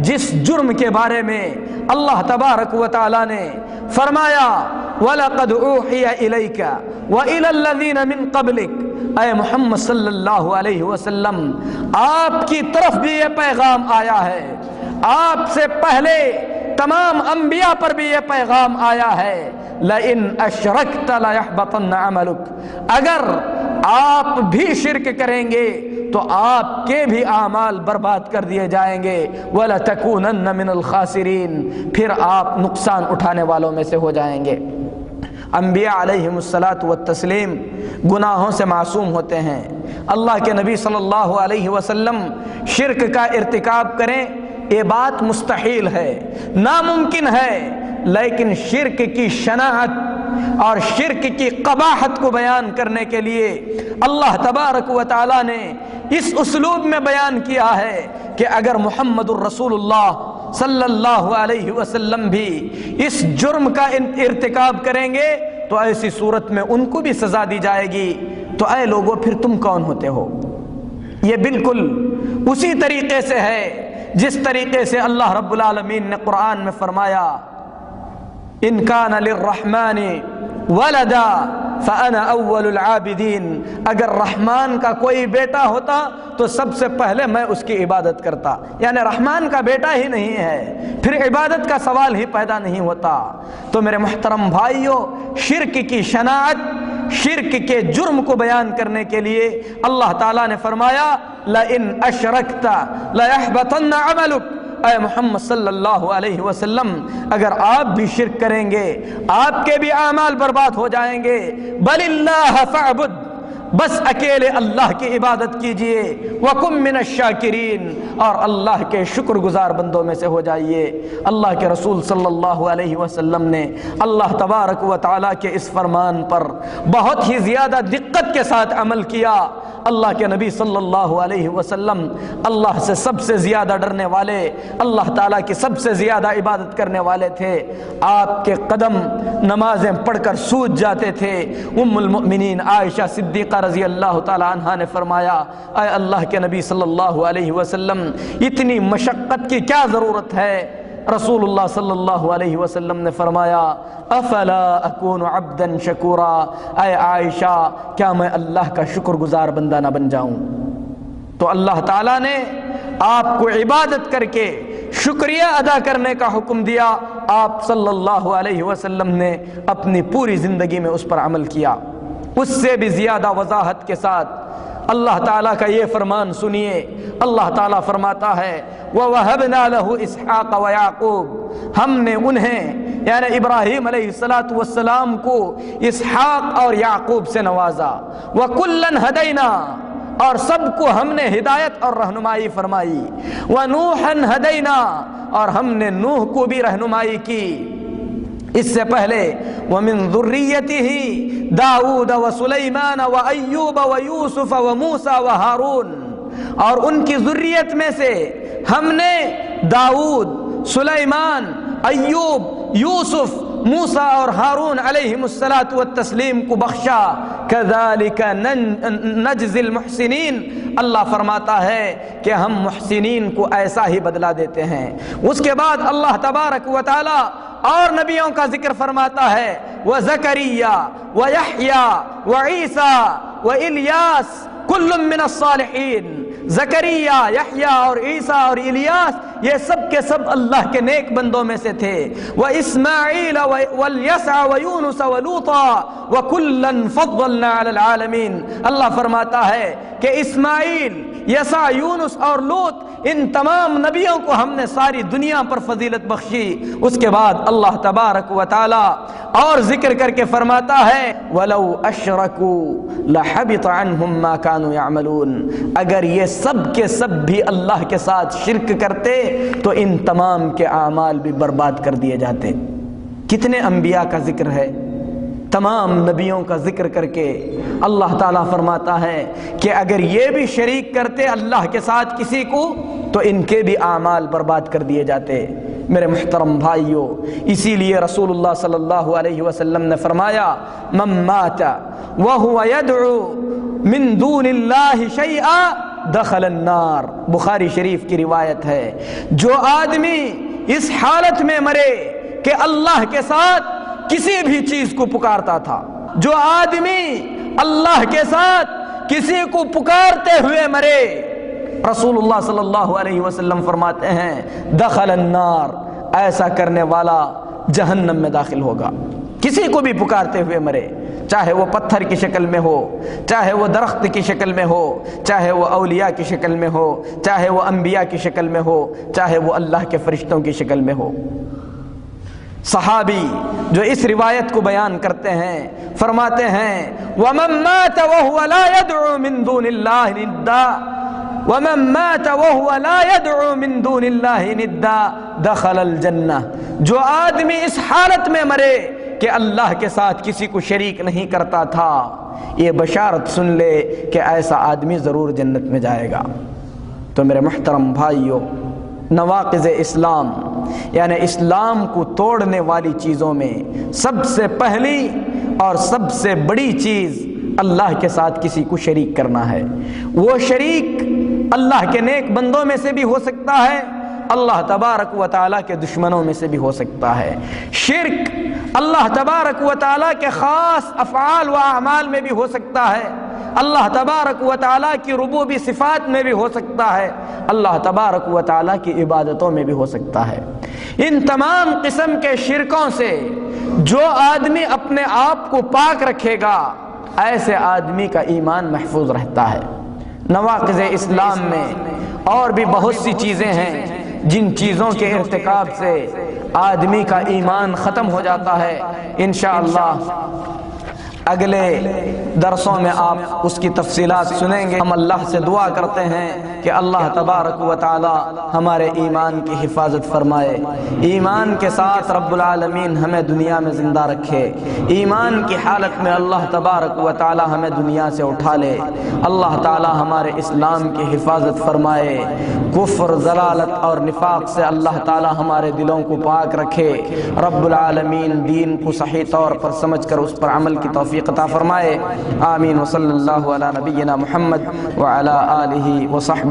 جس جرم کے بارے میں اللہ تبارک و تعالی نے فرمایا وَلَقَدْ أُوحِيَ إِلَيْكَ وَإِلَى الَّذِينَ مِن قَبْلِكَ، اے محمد صلی اللہ علیہ وسلم، آپ کی طرف بھی یہ پیغام آیا ہے، آپ سے پہلے تمام انبیاء پر بھی یہ پیغام آیا ہے، لَإِنْ أَشْرَكْتَ لَيَحْبَطَنَّ عَمَلُكَ، اگر آپ بھی شرک کریں گے تو آپ کے بھی اعمال برباد کر دیے جائیں گے، وَلَتَكُونَنَّ مِنَ الْخَاسِرِينَ، پھر آپ نقصان اٹھانے والوں میں سے ہو جائیں گے۔ انبیاء علیہم الصلاۃ والتسلیم گناہوں سے معصوم ہوتے ہیں۔ اللہ کے نبی صلی اللہ علیہ وسلم شرک کا ارتکاب کریں، یہ بات مستحیل ہے، ناممکن ہے، لیکن شرک کی شناعت اور شرک کی قباحت کو بیان کرنے کے لیے اللہ تبارک و تعالی نے اس اسلوب میں بیان کیا ہے کہ اگر محمد الرسول اللہ صلی اللہ علیہ وسلم بھی اس جرم کا ارتکاب کریں گے تو ایسی صورت میں ان کو بھی سزا دی جائے گی، تو اے لوگو پھر تم کون ہوتے ہو؟ یہ بالکل اسی طریقے سے ہے جس طریقے سے اللہ رب العالمین نے قرآن میں فرمایا ان کان للرحمن ولدا فانا اول العابدین، اگر رحمان کا کوئی بیٹا ہوتا تو سب سے پہلے میں اس کی عبادت کرتا، یعنی رحمان کا بیٹا ہی نہیں ہے پھر عبادت کا سوال ہی پیدا نہیں ہوتا۔ تو میرے محترم بھائیوں، شرک کی شناعت، شرک کے جرم کو بیان کرنے کے لیے اللہ تعالیٰ نے فرمایا لئن اشرکت لیحبطن عملک، اے محمد صلی اللہ علیہ وسلم اگر آپ بھی شرک کریں گے آپ کے بھی اعمال برباد ہو جائیں گے، بل اللہ فاعبد، بس اکیلے اللہ کی عبادت کیجئے، وَكُن مِّنَ الشَّاكِرِينَ، اور اللہ کے شکر گزار بندوں میں سے ہو جائیے۔ اللہ کے رسول صلی اللہ علیہ وسلم نے اللہ تبارک و تعالیٰ کے اس فرمان پر بہت ہی زیادہ دقت کے ساتھ عمل کیا۔ اللہ کے نبی صلی اللہ علیہ وسلم اللہ سے سب سے زیادہ ڈرنے والے، اللہ تعالیٰ کی سب سے زیادہ عبادت کرنے والے تھے۔ آپ کے قدم نمازیں پڑھ کر سوج جاتے تھے۔ ام المؤمنین عائشہ صدیقہ رضی اللہ تعالی عنہا نے فرمایا اے اللہ کے نبی صلی اللہ علیہ وسلم اتنی مشقت کی کیا ضرورت ہے؟ رسول اللہ صلی اللہ علیہ وسلم نے فرمایا افلا اکون عبدا شکورا، اے عائشہ کیا میں اللہ کا شکر گزار بندہ نہ بن جاؤں؟ تو اللہ تعالیٰ نے آپ کو عبادت کر کے شکریہ ادا کرنے کا حکم دیا، آپ صلی اللہ علیہ وسلم نے اپنی پوری زندگی میں اس پر عمل کیا۔ اس سے بھی زیادہ وضاحت کے ساتھ اللہ تعالیٰ کا یہ فرمان سنیے۔ اللہ تعالیٰ فرماتا ہے وَوَهَبْنَا لَهُ إِسْحَاقَ وَيَعْقُوبَ، ہم نے انہیں یعنی ابراہیم علیہ السلام کو اسحاق اور یعقوب سے نوازا۔ وَكُلًّا هَدَيْنَا، اور سب کو ہم نے ہدایت اور رہنمائی فرمائی. وَنُوحًا هَدَيْنَا، اور ہم نے نوح کو بھی رہنمائی کی. اس سے پہلے وَمِن ذُرِّيَّتِهِ داؤد وسلیمان وأیوب ویوسف وموسیٰ وہارون، اور ان کی ذریت میں سے ہم نے داؤد، سلیمان، ایوب، یوسف، موسیٰ اور ہارون علیہم الصلاۃ والتسلیم کو بخشا. کذالک نجزی المحسنین، اللہ فرماتا ہے کہ ہم محسنین کو ایسا ہی بدلہ دیتے ہیں. اس کے بعد اللہ تبارک و تعالی اور نبیوں کا ذکر فرماتا ہے. وزکریا ویحییٰ وعیسیٰ والیاس کل من الصالحین. زکریا، یحییٰ اور عیسیٰ اور الیاس یہ سب کے سب اللہ کے نیک بندوں میں سے تھے. واسماعیل والیسع ویونس ولوطا وکلا فضلنا علی العالمین. اللہ فرماتا ہے کہ اسماعیل، یسع، یونس اور لوط، ان تمام نبیوں کو ہم نے ساری دنیا پر فضیلت بخشی. اس کے بعد اللہ تبارک و تعالی اور ذکر کر کے فرماتا ہے وَلَوْ أَشْرَكُوا لَحَبِطَ عَنْهُمْ مَا كَانُوا يَعْمَلُونَ. اگر یہ سب کے سب بھی اللہ کے ساتھ شرک کرتے تو ان تمام کے اعمال بھی برباد کر دیے جاتے. کتنے انبیاء کا ذکر ہے، تمام نبیوں کا ذکر کر کے اللہ تعالیٰ فرماتا ہے کہ اگر یہ بھی شریک کرتے اللہ کے ساتھ کسی کو تو ان کے بھی اعمال برباد کر دیے جاتے. میرے محترم بھائیو، اسی لیے رسول اللہ صلی اللہ علیہ وسلم نے فرمایا من مات وهو يدعو من دون اللہ شیئا دخل النار. بخاری شریف کی روایت ہے. جو آدمی اس حالت میں مرے کہ اللہ کے ساتھ کسی بھی چیز کو پکارتا تھا، جو آدمی اللہ کے ساتھ کسی کو پکارتے ہوئے مرے، رسول اللہ صلی اللہ علیہ وسلم فرماتے ہیں دخل النار، ایسا کرنے والا جہنم میں داخل ہوگا. کسی کو بھی پکارتے ہوئے مرے، چاہے وہ پتھر کی شکل میں ہو، چاہے وہ درخت کی شکل میں ہو، چاہے وہ اولیاء کی شکل میں ہو، چاہے وہ انبیاء کی شکل میں ہو، چاہے وہ اللہ کے فرشتوں کی شکل میں ہو. صحابی جو اس روایت کو بیان کرتے ہیں فرماتے ہیں وَمَن مَاتَ وَهُوَ لَا يَدْعُو مِن دُونِ اللَّهِ نِدًّا وَمَن مَاتَ وَهُوَ لَا يَدْعُو مِن دُونِ اللَّهِ نِدًّا دَخَلَ الْجَنَّةِ. جو آدمی اس حالت میں مرے کہ اللہ کے ساتھ کسی کو شریک نہیں کرتا تھا، یہ بشارت سن لے کہ ایسا آدمی ضرور جنت میں جائے گا. تو میرے محترم بھائیو، نواقض اسلام یعنی اسلام کو توڑنے والی چیزوں میں سب سے پہلی اور سب سے بڑی چیز اللہ کے ساتھ کسی کو شریک کرنا ہے. وہ شریک اللہ کے نیک بندوں میں سے بھی ہو سکتا ہے، اللہ تبارک و تعالیٰ کے دشمنوں میں سے بھی ہو سکتا ہے. شرک اللہ تبارک و تعالیٰ کے خاص افعال و اعمال میں بھی ہو سکتا ہے، اللہ تبارک و تعالیٰ کی ربوبی صفات میں بھی ہو سکتا ہے، اللہ تبارک و تعالیٰ کی عبادتوں میں بھی ہو سکتا ہے. ان تمام قسم کے شرکوں سے جو آدمی اپنے آپ کو پاک رکھے گا ایسے آدمی کا ایمان محفوظ رہتا ہے. نواقض اسلام میں اور بھی بہت سی چیزیں ہیں جن چیزوں کے ارتکاب سے آدمی کا ایمان ختم ہو جاتا ہے. انشاءاللہ اگلے درسوں میں آپ اس کی تفصیلات سنیں گے. ہم اللہ سے دعا کرتے ہیں کہ اللہ تبارک و تعالی ہمارے ایمان کی حفاظت فرمائے، ایمان کے ساتھ رب العالمین ہمیں دنیا میں زندہ رکھے، ایمان کی حالت میں اللہ تبارک و تعالی ہمیں دنیا سے اٹھا لے. اللہ تعالی ہمارے اسلام کی حفاظت فرمائے، کفر، ضلالت اور نفاق سے اللہ تعالی ہمارے دلوں کو پاک رکھے. رب العالمین دین کو صحیح طور پر سمجھ کر اس پر عمل کی توفیق عطا فرمائے. آمین. وصلی اللہ علی نبینا محمد وعلی آلہ وصحبہ